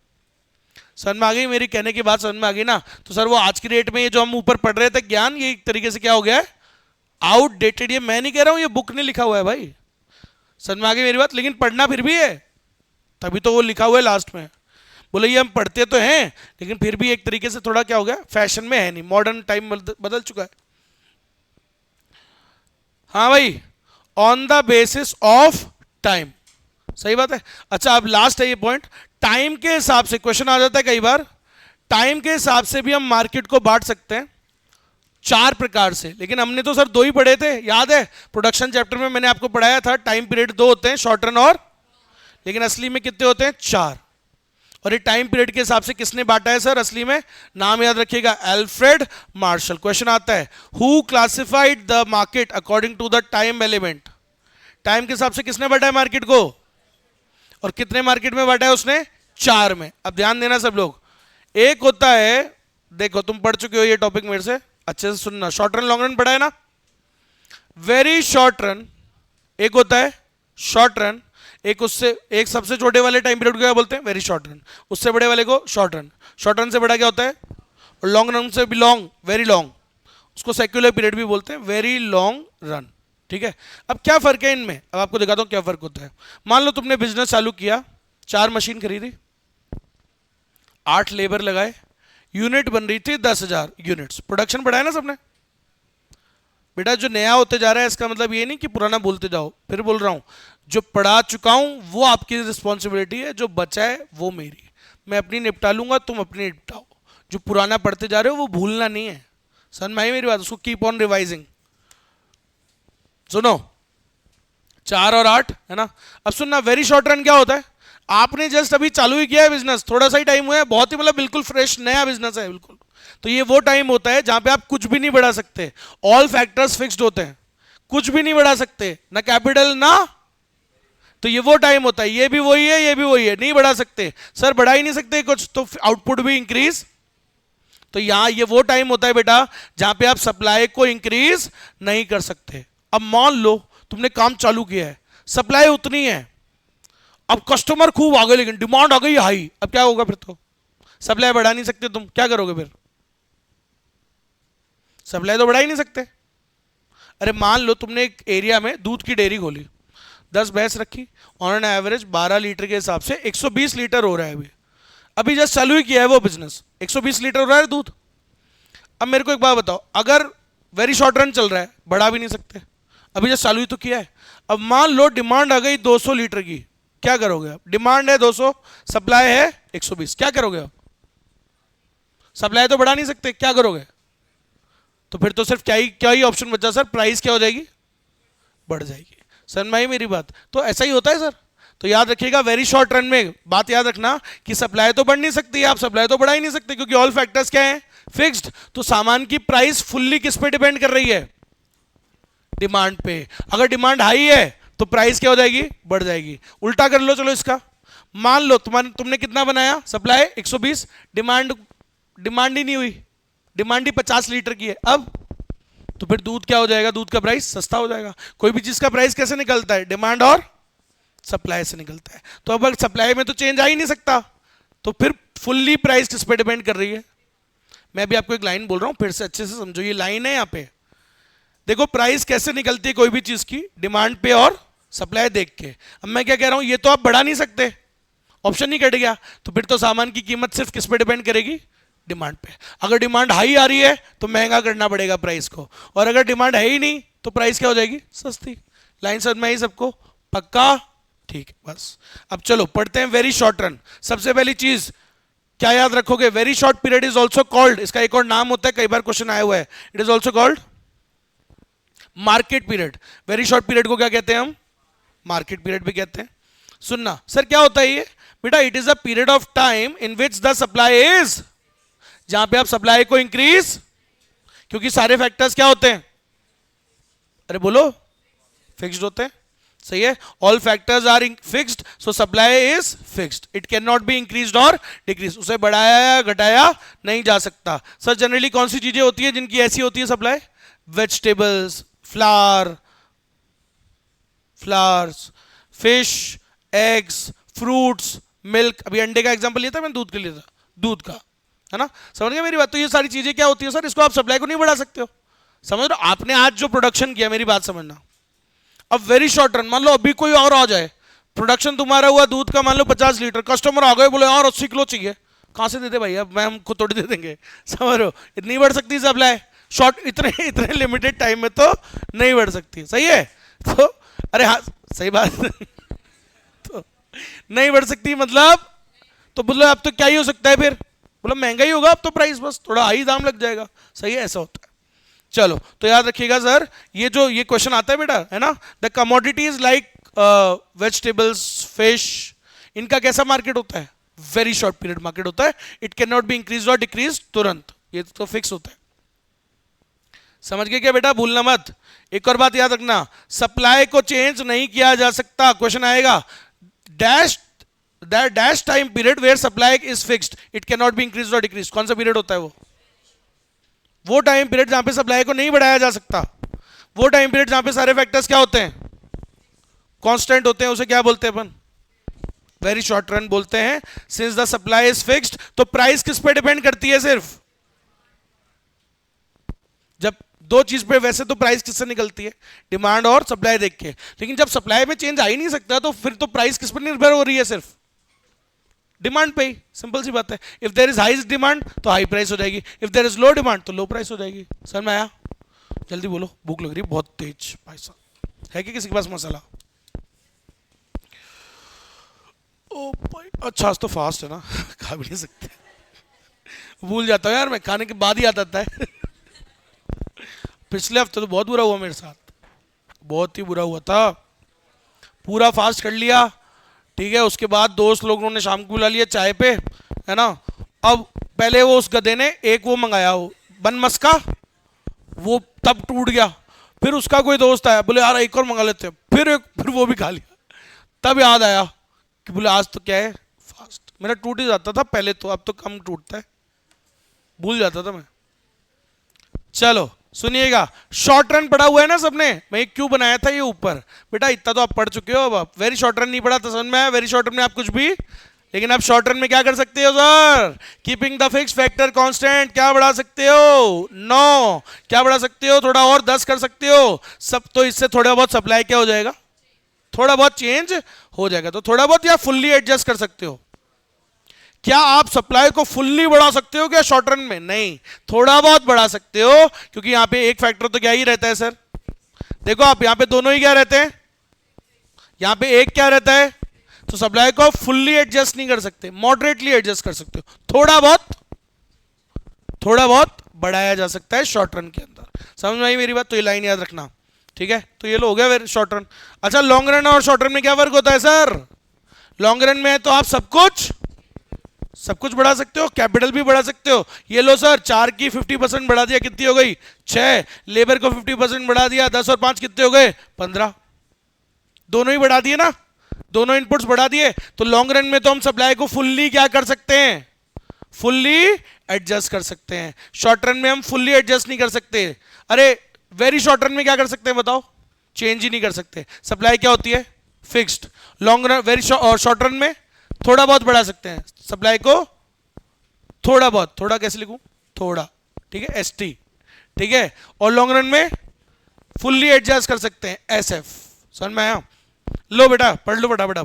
समझ में आ गई मेरी कहने की बात? समझ में आ गई ना? तो सर वो आज की डेट में ये जो हम ऊपर पढ़ रहे थे ज्ञान, ये एक तरीके से क्या हो गया है, आउटडेटेड। ये मैं नहीं कह रहा हूं, ये बुक ने लिखा हुआ है भाई। समझ में आ गई मेरी बात? लेकिन पढ़ना फिर भी है, तभी तो वो लिखा हुआ है लास्ट में। बोले ये हम पढ़ते तो हैं, लेकिन फिर भी एक तरीके से थोड़ा क्या हो गया, फैशन में है नहीं, मॉडर्न टाइम बदल चुका है। हाँ भाई, on the basis of time, सही बात है। अच्छा अब लास्ट है ये पॉइंट, टाइम के हिसाब से क्वेश्चन आ जाता है कई बार। टाइम के हिसाब से भी हम मार्केट को बांट सकते हैं 4 प्रकार से, लेकिन हमने तो सर 2 ही पढ़े थे, याद है? प्रोडक्शन चैप्टर में मैंने आपको पढ़ाया था टाइम पीरियड 2 होते हैं, शॉर्ट रन और, लेकिन असली में कितने होते हैं, 4। और ये टाइम पीरियड के हिसाब से किसने बांटा है सर असली में? नाम याद रखिएगा, अल्फ्रेड मार्शल। क्वेश्चन आता है, who classified the market according to the time element. Time के हिसाब से किसने बांटा है मार्केट को, और कितने मार्केट में बांटा है उसने? 4 में। अब ध्यान देना सब लोग, एक होता है, देखो तुम पढ़ चुके हो ये टॉपिक मेरे से, अच्छे से सुनना, शॉर्ट रन लॉन्ग रन पढ़ा है ना? वेरी शॉर्ट रन एक होता है, शॉर्ट रन एक, उससे एक सबसे छोटे वाले टाइम पीरियड को क्या बोलते हैं, वेरी शॉर्ट रन, उससे बड़े वाले को शॉर्ट रन, शॉर्ट रन से बड़ा क्या होता है, और लॉन्ग रन से भी लॉन्ग, वेरी लॉन्ग, उसको सेक्युलर पीरियड भी बोलते हैं, वेरी लॉन्ग रन। ठीक है, अब क्या फर्क है इनमें, अब आपको दिखाता हूं क्या फर्क होता है। मान लो तुमने बिजनेस चालू किया, 4 मशीन खरीदी, 8 लेबर लगाए, यूनिट बन रही थी 10,000 यूनिट्स, प्रोडक्शन बढ़ाया ना सबने। बेटा जो नया होते जा रहा है इसका मतलब ये नहीं कि पुराना बोलते जाओ, फिर बोल रहा हूं, जो पढ़ा चुका हूं वो आपकी रिस्पॉन्सिबिलिटी है, जो बचा है वो मेरी, मैं अपनी निपटा लूंगा, तुम अपनी निपटाओ। जो पुराना पढ़ते जा रहे हो वो भूलना नहीं है, समझ में आई मेरी बात? उसको कीप ऑन रिवाइजिंग। सुनो, 4 और 8 है ना। अब सुनना, वेरी शॉर्ट रन क्या होता है, आपने जस्ट अभी चालू ही किया है बिजनेस, थोड़ा सा ही टाइम हुआ है, बहुत ही मतलब बिल्कुल फ्रेश नया बिजनेस है बिल्कुल, तो ये वो टाइम होता है जहां पे आप कुछ भी नहीं बढ़ा सकते, ऑल फैक्टर्स फिक्स्ड होते हैं, कुछ भी नहीं बढ़ा सकते, ना कैपिटल ना, तो ये वो टाइम होता है, ये भी वही है, ये भी वही है, नहीं बढ़ा सकते सर, बढ़ा ही नहीं सकते कुछ, तो आउटपुट भी इंक्रीज, तो यहां ये वो टाइम होता है बेटा जहां पे आप सप्लाई को इंक्रीज नहीं कर सकते। अब मान लो तुमने काम चालू किया है, सप्लाई उतनी है, अब कस्टमर खूब आ गए, लेकिन डिमांड आ गई हाई, अब क्या होगा फिर? तो सप्लाई बढ़ा नहीं सकते, तुम क्या करोगे फिर? सप्लाई तो बढ़ा ही नहीं सकते। अरे मान लो तुमने एक एरिया में दूध की डेयरी खोली, 10 भैंस रखी, ऑन एन एवरेज 12 लीटर के हिसाब से 120 लीटर हो रहा है, अभी अभी जस्ट चालू ही किया है वो बिजनेस, 120 लीटर हो रहा है दूध। अब मेरे को एक बात बताओ, अगर वेरी शॉर्ट रन चल रहा है, बढ़ा भी नहीं सकते, अभी जस्ट चालू ही तो किया है, अब मान लो डिमांड आ गई 200 लीटर की, क्या करोगे आप? डिमांड है 200, सप्लाई है 120, क्या करोगे आप? सप्लाई तो बढ़ा नहीं सकते, क्या करोगे? तो फिर तो सिर्फ क्या ही ऑप्शन बचा सर, प्राइस क्या हो जाएगी, बढ़ जाएगी। समझ में आई मेरी बात? तो ऐसा ही होता है सर, तो याद रखिएगा वेरी शॉर्ट रन में बात याद रखना कि सप्लाई तो बढ़ नहीं सकती, आप सप्लाई तो बढ़ा ही नहीं सकते, क्योंकि ऑल फैक्टर्स क्या है, फिक्स्ड। तो सामान की प्राइस फुल्ली किस पे डिपेंड कर रही है, डिमांड पे। अगर डिमांड हाई है तो प्राइस क्या हो जाएगी, बढ़ जाएगी। उल्टा कर लो चलो इसका, मान लो तुमने कितना बनाया, सप्लाई 120, डिमांड ही नहीं हुई, डिमांड ही 50 लीटर की है, अब तो फिर दूध क्या हो जाएगा, दूध का प्राइस सस्ता हो जाएगा। कोई भी चीज का प्राइस कैसे निकलता है, डिमांड और सप्लाई से निकलता है। तो अब सप्लाई में तो चेंज आ ही नहीं सकता, तो फिर फुल्ली प्राइस किस पे डिपेंड कर रही है। मैं अभी आपको एक लाइन बोल रहा हूं, फिर से अच्छे से समझो, ये लाइन है यहाँ पे, देखो प्राइस कैसे निकलती है कोई भी चीज की, डिमांड पे और सप्लाई देख के। अब मैं क्या कह रहा हूं, ये तो आप बढ़ा नहीं सकते, ऑप्शन नहीं कट गया, तो फिर तो सामान की कीमत सिर्फ किस पे डिपेंड करेगी, डिमांड पे। अगर डिमांड हाई आ रही है तो महंगा करना पड़ेगा प्राइस को, और अगर डिमांड है ही नहीं तो प्राइस क्या हो जाएगी, सस्ती। लाइन समझ में आई सबको, पक्का? ठीक है बस। अब चलो पढ़ते हैं वेरी शॉर्ट रन। सबसे पहली चीज क्या याद रखोगे, very short period is also called, इसका एक और नाम होता है, कई बार क्वेश्चन आया हुआ है, it is also called market period. Very short period को क्या कहते हैं हम, मार्केट पीरियड भी कहते हैं। सुनना सर क्या होता है ये बेटा, it is a period of time in which the supply is, जहां पे आप सप्लाई को इंक्रीज, क्योंकि सारे फैक्टर्स क्या होते हैं, अरे बोलो, फिक्स्ड होते हैं, सही है। All factors are fixed, so supply is fixed, it can not be increased और डिक्रीज, उसे बढ़ाया या घटाया नहीं जा सकता। सर जनरली कौन सी चीजें होती है जिनकी ऐसी होती है supply, vegetables, flowers, fish, eggs, fruits, milk. अभी अंडे का एग्जांपल लिया था मैंने, दूध के लिए था, दूध का, है ना। समझ गए मेरी बात। तो ये सारी चीजें क्या होती है सर, इसको आप सप्लाई को नहीं बढ़ा सकते हो। समझ रहे हो, आपने आज जो प्रोडक्शन किया, मेरी बात समझना, अब वेरी शॉर्ट रन, मान लो अभी कोई और आ जाए, प्रोडक्शन तुम्हारा हुआ दूध का मान लो 50 लीटर, कस्टमर आ गए बोले यार 80 किलो चाहिए, कहां से देते भाई, अब मैं हम खुद थोड़ी दे देंगे। समझ रहे हो, इतनी बढ़ सकती सप्लाई शॉर्ट, इतने इतने लिमिटेड टाइम में तो नहीं बढ़ सकती, सही है। तो अरे हाँ सही बात तो नहीं बढ़ सकती मतलब, तो बोलो अब तो क्या ही हो सकता है फिर, बोलो महंगा ही होगा अब तो, प्राइस बस थोड़ा हाई दाम लग जाएगा, सही है, ऐसा होता है। चलो तो याद रखिएगा सर, ये क्वेश्चन आता है बेटा, है ना। The commodities like vegetables, fish, इनका कैसा मार्केट होता है, वेरी शॉर्ट पीरियड मार्केट होता है। It can not be increase और डिक्रीज तुरंत, ये तो फिक्स होता है। समझ गए क्या बेटा, भूलना मत। एक और बात याद रखना, सप्लाई को चेंज नहीं किया जा सकता। क्वेश्चन आएगा, dash that dash time period where supply is fixed, it can not be increase और डिक्रीज। कौन सा पीरियड होता है वो टाइम पीरियड जहां पे सप्लाई को नहीं बढ़ाया जा सकता, वो टाइम पीरियड जहां पे सारे फैक्टर्स क्या होते हैं, कांस्टेंट होते हैं, उसे क्या बोलते हैं अपन, वेरी शॉर्ट रन बोलते हैं। Since the supply is fixed, तो प्राइस किस पे डिपेंड करती है, सिर्फ जब दो चीज पे, वैसे तो प्राइस किससे निकलती है, डिमांड और सप्लाई देख के, लेकिन जब सप्लाई में चेंज आ ही नहीं सकता तो फिर तो प्राइस किस पर निर्भर हो रही है, सिर्फ डिमांड पे ही, सिंपल सी बात है। If there is high demand तो हाई प्राइस हो जाएगी, if there is low demand तो लो प्राइस हो जाएगी। समझ में आया, जल्दी बोलो, भूख लग रही है बहुत तेज भाई साहब, है कि किसी के पास मसाला। ओ भाई अच्छा, आज तो फास्ट है ना खा भी नहीं सकते, भूल जाता हूँ यार मैं, खाने के बाद ही याद आता है पिछले हफ्ते तो बहुत बुरा हुआ मेरे साथ, बहुत ही बुरा हुआ था, पूरा फास्ट कर लिया, ठीक है। उसके बाद दोस्त लोगों ने शाम को बुला लिया चाय पे, है ना। अब पहले वो उस गधे ने एक वो मंगाया, वो बन मस्का, वो तब टूट गया। फिर उसका कोई दोस्त आया, बोले यार एक और मंगा लेते हैं, फिर वो भी खा लिया। तब याद आया कि बोले आज तो क्या है फास्ट, मेरा टूट ही जाता था पहले तो, अब तो कम टूटता है, भूल जाता था मैं। चलो सुनिएगा, शॉर्ट रन पढ़ा हुआ है ना सबने, मैं क्यों बनाया था ये ऊपर, बेटा इतना तो आप पढ़ चुके हो। अब आप वेरी शॉर्ट रन नहीं पढ़ा तो समझ में आया, वेरी शॉर्ट रन में आप कुछ भी, लेकिन आप शॉर्ट रन में क्या कर सकते हो sir, keeping the fix factor constant, क्या बढ़ा सकते हो 9, क्या बढ़ा सकते हो थोड़ा और 10 कर सकते हो सब, तो इससे थोड़ा बहुत सप्लाई क्या हो जाएगा, थोड़ा बहुत चेंज हो जाएगा। तो थोड़ा बहुत या फुल्ली एडजस्ट कर सकते हो। क्या आप सप्लाई को फुल्ली बढ़ा सकते हो क्या शॉर्ट रन में, नहीं, थोड़ा बहुत बढ़ा सकते हो, क्योंकि यहां पे एक फैक्टर तो क्या ही रहता है सर, देखो आप यहां पे दोनों ही क्या रहते हैं, यहां पे एक क्या रहता है, तो सप्लाई को फुल्ली एडजस्ट नहीं कर सकते, मॉडरेटली एडजस्ट कर सकते हो, थोड़ा बहुत बढ़ाया जा सकता है शॉर्ट रन के अंदर। समझ में आई मेरी बात, तो ये लाइन याद रखना, ठीक है। तो ये लो हो गया शॉर्ट रन। अच्छा लॉन्ग रन और शॉर्ट रन में क्या फर्क होता है सर, लॉन्ग रन में तो आप सब कुछ बढ़ा सकते हो, कैपिटल भी बढ़ा सकते हो। ये लो सर, 4 की 50% बढ़ा दिया, कितनी हो गई 6, लेबर को 50% बढ़ा दिया, 10 और 5 कितने हो गए 15, दोनों ही बढ़ा दिए ना, दोनों इनपुट्स बढ़ा दिए। तो लॉन्ग रन में तो हम सप्लाई को फुल्ली क्या कर सकते हैं, फुल्ली एडजस्ट कर सकते हैं। शॉर्ट रन में हम फुल्ली एडजस्ट नहीं कर सकते। अरे वेरी शॉर्ट रन में क्या कर सकते हैं बताओ, चेंज ही नहीं कर सकते, सप्लाई क्या होती है फिक्स्ड। लॉन्ग रन वेरी और शॉर्ट रन में थोड़ा बहुत बढ़ा सकते हैं सप्लाई को, थोड़ा बहुत, थोड़ा कैसे लिखूं, थोड़ा, ठीक है एसटी, ठीक है। और लॉन्ग रन में फुल्ली एडजस्ट कर सकते हैं एसएफ। समझ में आया, लो बेटा पढ़ लो फटाफट।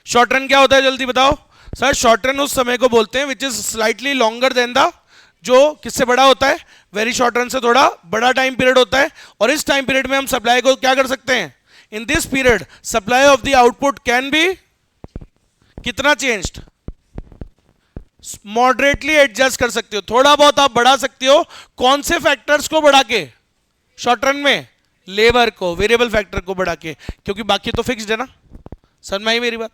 शॉर्ट रन क्या होता है जल्दी बताओ सर, शॉर्ट रन उस समय को बोलते हैं which is slightly longer than the, जो किससे बड़ा होता है, वेरी शॉर्ट रन से थोड़ा बड़ा टाइम पीरियड होता है। और इस टाइम पीरियड में हम सप्लाई को क्या कर सकते हैं, in this period supply of the output can be कितना चेंज्ड, मॉडरेटली एडजस्ट कर सकते हो, थोड़ा बहुत आप बढ़ा सकते हो। कौन से फैक्टर्स को बढ़ा के, शॉर्ट रन में लेबर को, वेरिएबल फैक्टर को बढ़ा के, क्योंकि बाकी तो फिक्स्ड है ना। समझ में आई मेरी बात,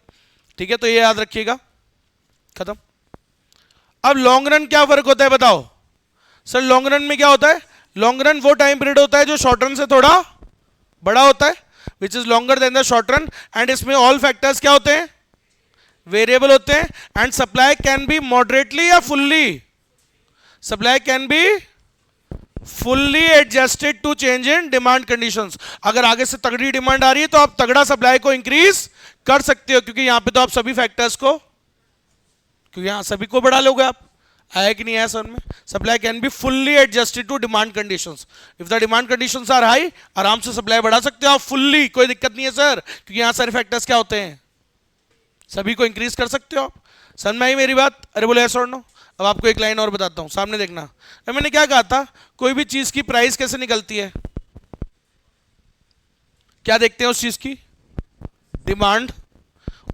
ठीक है। तो ये याद रखिएगा, खत्म। अब लॉन्ग रन क्या फर्क होता है बताओ सर, लॉन्ग रन में क्या होता है, लॉन्ग रन वो टाइम पीरियड होता है जो शॉर्ट रन से थोड़ा बड़ा होता है, which is longer than the short run, and इसमें ऑल फैक्टर्स क्या होते हैं, वेरिएबल होते हैं, and supply can be moderately या fully, supply can be fully adjusted to change in demand conditions. अगर आगे से तगड़ी डिमांड आ रही है तो आप तगड़ा सप्लाई को इंक्रीज कर सकते हो, क्योंकि यहां पे तो आप सभी फैक्टर्स को, क्योंकि यहां सभी को बढ़ा लोगे आप। आया कि नहीं आया सर में? Supply can be fully adjusted to demand conditions. If the demand conditions are high, आराम से सप्लाई बढ़ा सकते हो आप फुल्ली, कोई दिक्कत नहीं है सर, क्योंकि यहां सारे फैक्टर्स क्या होते हैं, सभी को इंक्रीज कर सकते हो आप। समझ में आई मेरी बात? अरे बोले यस और नो। अब आपको एक लाइन और बताता हूं, सामने देखना। मैंने क्या कहा था, कोई भी चीज की प्राइस कैसे निकलती है, क्या देखते हैं उस चीज की, डिमांड,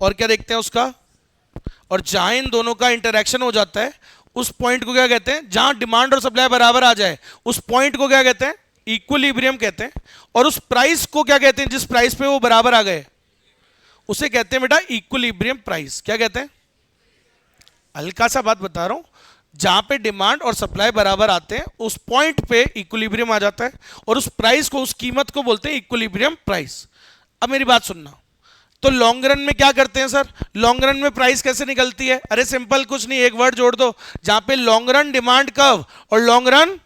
और क्या देखते हैं उसका, और जहां इन दोनों का इंटरेक्शन हो जाता है उस पॉइंट को क्या कहते हैं, जहां डिमांड और सप्लाई बराबर आ जाए उस पॉइंट को क्या कहते हैं, इक्विलिब्रियम कहते हैं। और उस प्राइस को क्या कहते हैं, जिस प्राइस पे वो बराबर आ गए उसे कहते हैं बेटा इक्विलिब्रियम प्राइस। क्या कहते हैं, हल्का सा बात बता रहा हूं, जहां पे डिमांड और सप्लाई बराबर आते हैं उस पॉइंट पे इक्विलिब्रियम आ जाता है, और उस प्राइस को, उस कीमत को बोलते हैं इक्विलिब्रियम प्राइस। अब मेरी बात सुनना, तो लॉन्ग रन में क्या करते हैं सर, लॉन्ग रन में प्राइस कैसे निकलती है? अरे सिंपल, कुछ नहीं, एक वर्ड जोड़ दो, जहां पे लॉन्ग रन डिमांड कर्व और लॉन्ग रन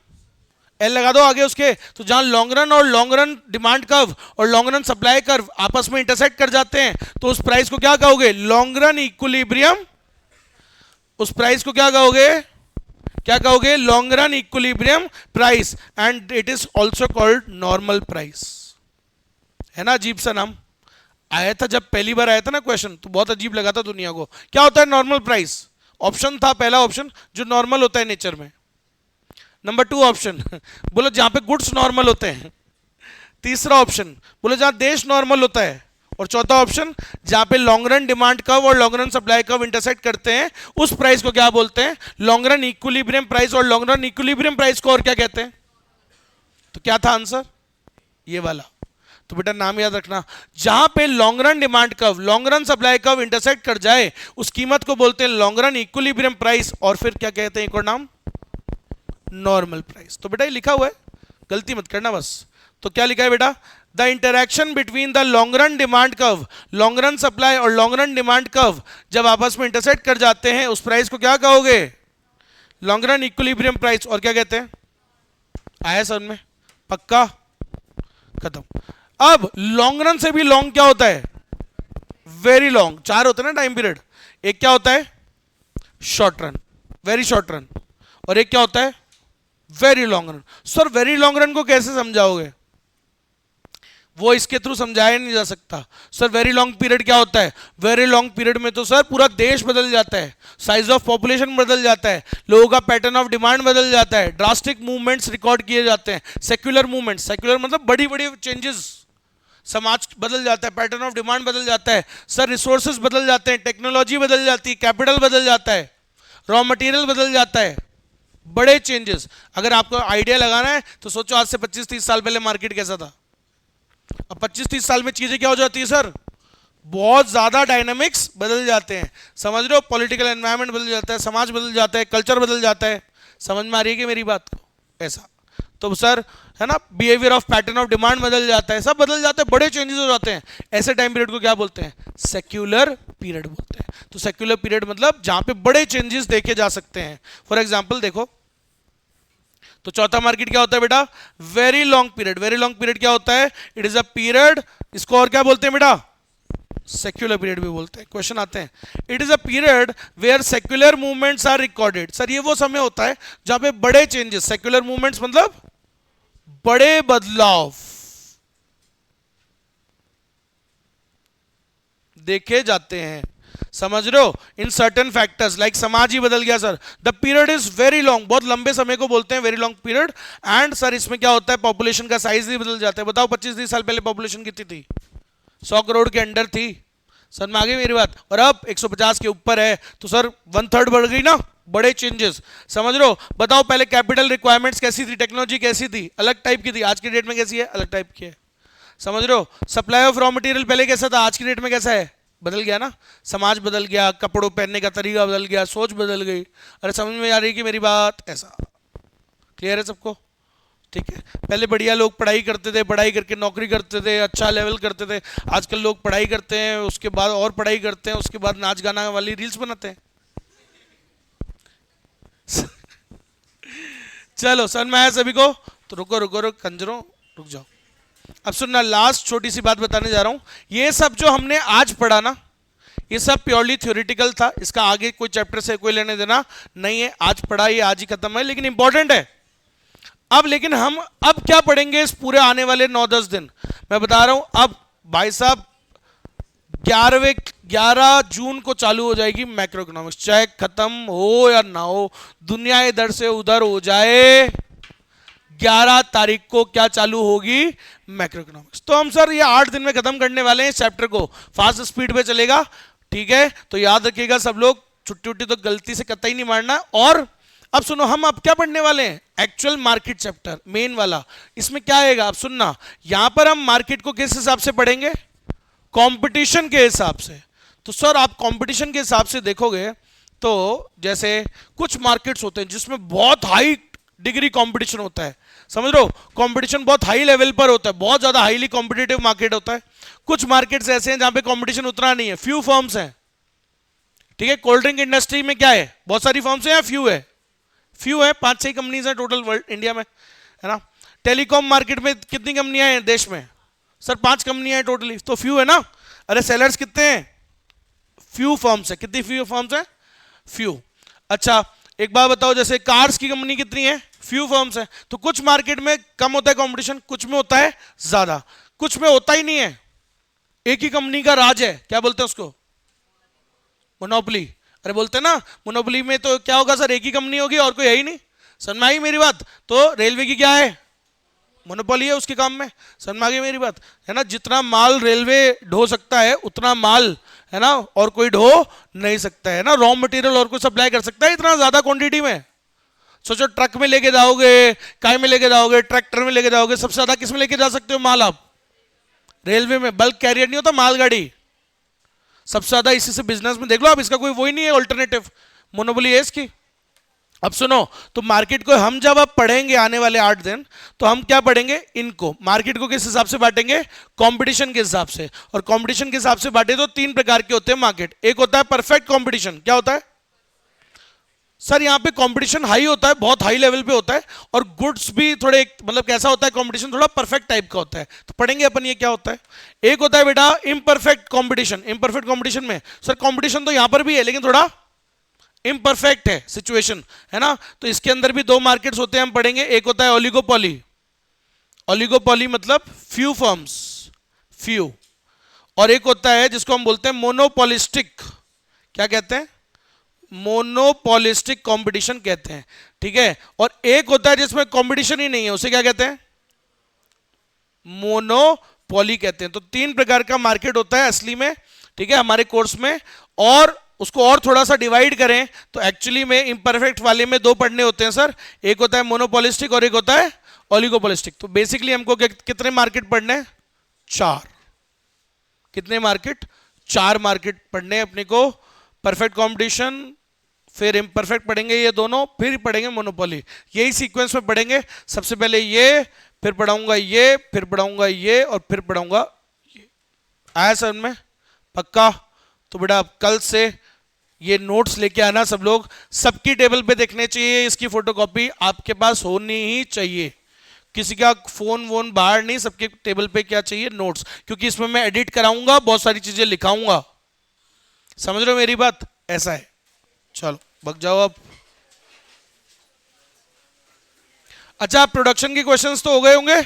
एल लगा दो आगे उसके, तो जहां लॉन्ग रन और लॉन्ग रन डिमांड कर्व और लॉन्ग रन सप्लाई कर्व आपस में इंटरसेक्ट कर जाते हैं तो उस प्राइस को क्या कहोगे, लॉन्ग रन इक्विलिब्रियम। उस प्राइस को क्या कहोगे, क्या कहोगे, long run equilibrium price, and it is also called normal price. है ना अजीब सा नाम? आया था जब पहली बार आया था ना क्वेश्चन, तो बहुत अजीब लगा था दुनिया को। क्या होता है नॉर्मल प्राइस? ऑप्शन था पहला ऑप्शन जो नॉर्मल होता है नेचर में। नंबर 2 ऑप्शन बोलो जहां पे गुड्स नॉर्मल होते हैं। तीसरा ऑप्शन बोलो जहां देश नॉर्मल होता है। और चौथा ऑप्शन जहां पे लॉन्ग रन डिमांड कर्व और long run supply curve intersect करते हैं उस प्राइस को क्या बोलते हैं, लॉन्ग रन इक्विलिब्रियम प्राइस। और लॉन्ग रन इक्विलिब्रियम प्राइस को और क्या कहते हैं? तो क्या था आंसर, ये वाला। तो बेटा नाम याद रखना, जहां पे long run demand curve, long run supply curve intersect कर जाए उस कीमत को बोलते हैं लॉन्ग रन इक्विलिब्रियम प्राइस। और फिर क्या कहते हैं एक और नाम, नॉर्मल प्राइस। तो बेटा ये लिखा हुआ है, गलती मत करना बस। तो क्या लिखा है बेटा, the interaction between the long run demand curve, long run supply और लॉन्ग रन डिमांड कर्व जब आपस में इंटरसेक्ट कर जाते हैं उस प्राइस को क्या कहोगे, लॉन्ग रन इक्विलिब्रियम प्राइस। और क्या कहते हैं, आया समझ में? पक्का? खत्म। अब लॉन्ग रन से भी लॉन्ग क्या होता है, वेरी लॉन्ग। 4 होते हैं ना टाइम पीरियड, एक क्या होता है short run, very short run, और एक क्या होता है very long run. Sir very long run को कैसे समझाओगे, वो इसके थ्रू समझाया नहीं जा सकता। सर वेरी लॉन्ग पीरियड क्या होता है, वेरी लॉन्ग पीरियड में तो सर पूरा देश बदल जाता है, साइज ऑफ पॉपुलेशन बदल जाता है, लोगों का पैटर्न ऑफ डिमांड बदल जाता है, ड्रास्टिक मूवमेंट्स रिकॉर्ड किए जाते हैं, सेक्युलर मूवमेंट्स, सेक्युलर मतलब बड़ी बड़ी चेंजेस, समाज बदल जाता है, पैटर्न ऑफ डिमांड बदल जाता है, सर रिसोर्सेज बदल जाते हैं, टेक्नोलॉजी बदल जाती है, कैपिटल बदल जाता है, रॉ मटेरियल बदल जाता है, बड़े चेंजेस। अगर आपको आइडिया लगाना है तो सोचो आज से 25-30 साल पहले मार्केट कैसा था। अब 25-30 साल में चीजें क्या हो जाती है सर, बहुत ज्यादा डायनामिक्स बदल जाते हैं। समझ रहे हो, पॉलिटिकल एनवायरनमेंट बदल जाता है, समाज बदल जाता है, कल्चर बदल जाता है। समझ में आ रही है कि मेरी बात को? ऐसा तो सर है ना, behaviour of pattern of demand बदल जाता है, सब बदल जाता है, बड़े चेंजेस हो जाते हैं। ऐसे टाइम पीरियड को क्या बोलते हैं, सेक्युलर पीरियड बोलते हैं। तो सेक्युलर पीरियड मतलब जहां पे बड़े चेंजेस देखे जा सकते हैं। फॉर एग्जांपल देखो, तो चौथा मार्केट क्या होता है बेटा, very long period. Very long period क्या होता है, इट इज अ पीरियड, इसको और क्या बोलते हैं बेटा, सेक्युलर पीरियड भी बोलते हैं। क्वेश्चन आते हैं, it is a period where secular movements are recorded. Sir ये वो समय होता है जहां पे बड़े चेंजेस, सेक्युलर मूवमेंट्स मतलब बड़े बदलाव देखे जाते हैं। समझ रहे हो, इन सर्टेन फैक्टर्स लाइक समाज ही बदल गया sir, the period is very long, बहुत लंबे समय को बोलते हैं very long period. And sir इसमें क्या होता है, पॉपुलेशन का साइज भी बदल जाता है। बताओ 25-30 साल पहले पॉपुलेशन कितनी थी, 100 करोड़ के अंडर थी। सर में आ गई मेरी बात, और अब 150 के ऊपर है, तो सर 1/3 बढ़ गई ना, बड़े चेंजेस। समझ रहे हो, बताओ पहले कैपिटल रिक्वायरमेंट्स कैसी थी, टेक्नोलॉजी कैसी थी, अलग टाइप की थी, आज की डेट में कैसी है, अलग टाइप की है। समझ रहे हो, सप्लाई ऑफ रॉ मटेरियल पहले कैसा था, आज की डेट में कैसा है, बदल गया ना, समाज बदल गया, कपड़ों पहनने का तरीका बदल गया, सोच बदल गई। अरे समझ में आ रही कि मेरी बात? ऐसा क्लियर है सबको? ठीक है, पहले बढ़िया लोग पढ़ाई करते थे, पढ़ाई करके नौकरी करते थे, अच्छा लेवल करते थे। आजकल लोग पढ़ाई करते हैं, उसके बाद और पढ़ाई करते हैं, उसके बाद नाच गाना वाली रील्स बनाते हैं। चलो समझ में आया सभी को? तो रुको रुको रुको कंजरों, रुक जाओ। अब सुनना, लास्ट छोटी सी बात बताने जा रहा हूं। ये सब जो हमने आज पढ़ा ना, ये सब प्योरली थ्योरेटिकल था, इसका आगे कोई चैप्टर से कोई लेने देना नहीं है। आज पढ़ा, ये आज ही खत्म है, लेकिन इंपॉर्टेंट है। अब लेकिन हम अब क्या पढ़ेंगे इस पूरे आने वाले 9-10 दिन, मैं बता रहा हूं। अब भाई साहब 11 जून को चालू हो जाएगी मैक्रो इकोनॉमिक्स, चाहे खत्म हो या ना हो, दुनिया इधर से उधर हो जाए, 11 तारीख को क्या चालू होगी, मैक्रो इकोनॉमिक्स। तो हम सर ये 8 दिन में खत्म करने वाले हैं इस चैप्टर को, फास्ट स्पीड पे चलेगा, ठीक है। तो याद रखिएगा सब लोग, छुट्टी उट्टी तो गलती से कतई नहीं मारना। और अब सुनो, हम अब क्या पढ़ने वाले हैं, एक्चुअल मार्केट चैप्टर मेन वाला। इसमें क्या आएगा, अब सुनना, यहां पर हम मार्केट को किस हिसाब से पढ़ेंगे, कंपटीशन के हिसाब से। तो सर आप कंपटीशन के हिसाब से देखोगे तो जैसे कुछ मार्केट्स होते हैं जिसमें बहुत हाई डिग्री कंपटीशन होता है, समझ रहे हो, कंपटीशन बहुत हाई लेवल पर होता है, बहुत ज्यादा हाईली कॉम्पिटिटिव मार्केट होता है। कुछ मार्केट्स ऐसे हैं जहां पे कंपटीशन उतना नहीं है, फ्यू फर्म्स हैं, ठीक है। कोल्ड ड्रिंक इंडस्ट्री में क्या है, बहुत सारी फर्म्स हैं या फ्यू है, फ्यू है, 5-6 कंपनीज हैं टोटल वर्ल्ड इंडिया में, है ना। टेलीकॉम मार्केट में कितनी कंपनियां हैं देश में, सर 5 कंपनियां हैं टोटली, तो फ्यू है ना। अरे सेलर्स कितने हैं, फ्यू फर्म्स है, कितनी फ्यू फर्म्स है, फ्यू। अच्छा एक बात बताओ, जैसे कार्स की कंपनी कितनी है, फ्यू फर्म्स है। तो कुछ मार्केट में कम होता है कंपटीशन, कुछ में होता है ज्यादा, कुछ में होता ही नहीं है, एक ही कंपनी का राज है, क्या बोलते हैं उसको, मोनोपोली। अरे बोलते हैं ना, मोनोपोली में तो क्या होगा सर, एक ही कंपनी होगी और कोई है ही नहीं, समझ में आई मेरी बात। तो रेलवे की क्या है, मोनोपोली है उसके काम में, समझ में आ गई मेरी बात, है ना। जितना माल रेलवे ढो सकता है उतना माल, है ना, और कोई ढो नहीं सकता है ना, रॉ मटेरियल और कोई सप्लाई कर सकता है इतना ज्यादा क्वांटिटी में। सोचो ट्रक में लेके जाओगे, काय में लेके जाओगे, ट्रैक्टर में लेके जाओगे, सबसे ज्यादा किस में लेके जा सकते हो माल आप, रेलवे में। बल्क कैरियर नहीं होता मालगाड़ी, सबसे ज्यादा इसी से बिजनेस में देख लो आप, इसका कोई वही नहीं है ऑल्टरनेटिव, मोनोपोली है इसकी। अब सुनो, तो मार्केट को हम जब अब पढ़ेंगे आने वाले 8 दिन, तो हम क्या पढ़ेंगे, इनको मार्केट को किस हिसाब से बांटेंगे, कंपटीशन के हिसाब से। और कंपटीशन के हिसाब से बांटे तो 3 प्रकार के होते हैं मार्केट। एक होता है परफेक्ट कंपटीशन, क्या होता है सर, यहां पे कंपटीशन हाई होता है, बहुत हाई लेवल पे होता है, और गुड्स भी थोड़े मतलब कैसा होता है कंपटीशन, थोड़ा परफेक्ट टाइप का होता है। तो पढ़ेंगे अपन ये क्या होता है। एक होता है बेटा इम्परफेक्ट कंपटीशन। इम्परफेक्ट कंपटीशन में सर कंपटीशन तो यहां पर भी है लेकिन थोड़ा इम्परफेक्ट है सिचुएशन, है ना। तो इसके अंदर भी 2 मार्केट्स होते हैं, हम पढ़ेंगे। एक होता है ओलिगोपोली, ओलिगोपोली मतलब फ्यू फर्म्स, फ्यू। और एक होता है जिसको हम बोलते हैं मोनोपोलिस्टिक, क्या कहते हैं, मोनोपोलिस्टिक कंपटीशन कहते हैं, ठीक है। और एक होता है जिसमें कंपटीशन ही नहीं है, उसे क्या कहते हैं, मोनोपोली कहते हैं। तो 3 प्रकार का मार्केट होता है असली में, ठीक है, हमारे कोर्स में। और उसको और थोड़ा सा डिवाइड करें तो एक्चुअली में इम्परफेक्ट वाले में 2 पढ़ने होते हैं सर, एक होता है मोनोपोलिस्टिक और एक होता है ओलिगोपोलिस्टिक। तो बेसिकली हमको कितने मार्केट पढ़ने हैं, 4। कितने मार्केट, 4 मार्केट पढ़ने हैं अपने को। परफेक्ट कंपटीशन, फिर इम्परफेक्ट पढ़ेंगे ये दोनों, फिर पढ़ेंगे मोनोपोली। यही सीक्वेंस में पढ़ेंगे, सबसे पहले ये, फिर पढ़ाऊंगा ये, फिर पढ़ाऊंगा ये, और फिर पढ़ाऊंगा ये। आया समझ में, पक्का। तो बेटा अब कल से ये नोट्स लेके आना सब लोग, सबकी टेबल पे देखने चाहिए, इसकी फोटोकॉपी आपके पास होनी ही चाहिए, किसी का फोन वोन बाहर नहीं, सबके टेबल पे क्या चाहिए, नोट्स। क्योंकि इसमें मैं एडिट कराऊंगा, बहुत सारी चीजें लिखाऊंगा, समझ रहे हो मेरी बात, ऐसा है। चलो भग जाओ अब। अच्छा प्रोडक्शन के क्वेश्चंस तो हो गए होंगे,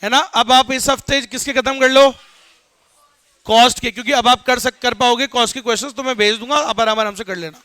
है ना। अब आप इस हफ्ते किसके खत्म कर लो, कॉस्ट के, क्योंकि अब आप कर पाओगे कॉस्ट के क्वेश्चंस, तो मैं भेज दूंगा, आप आराम से कर लेना।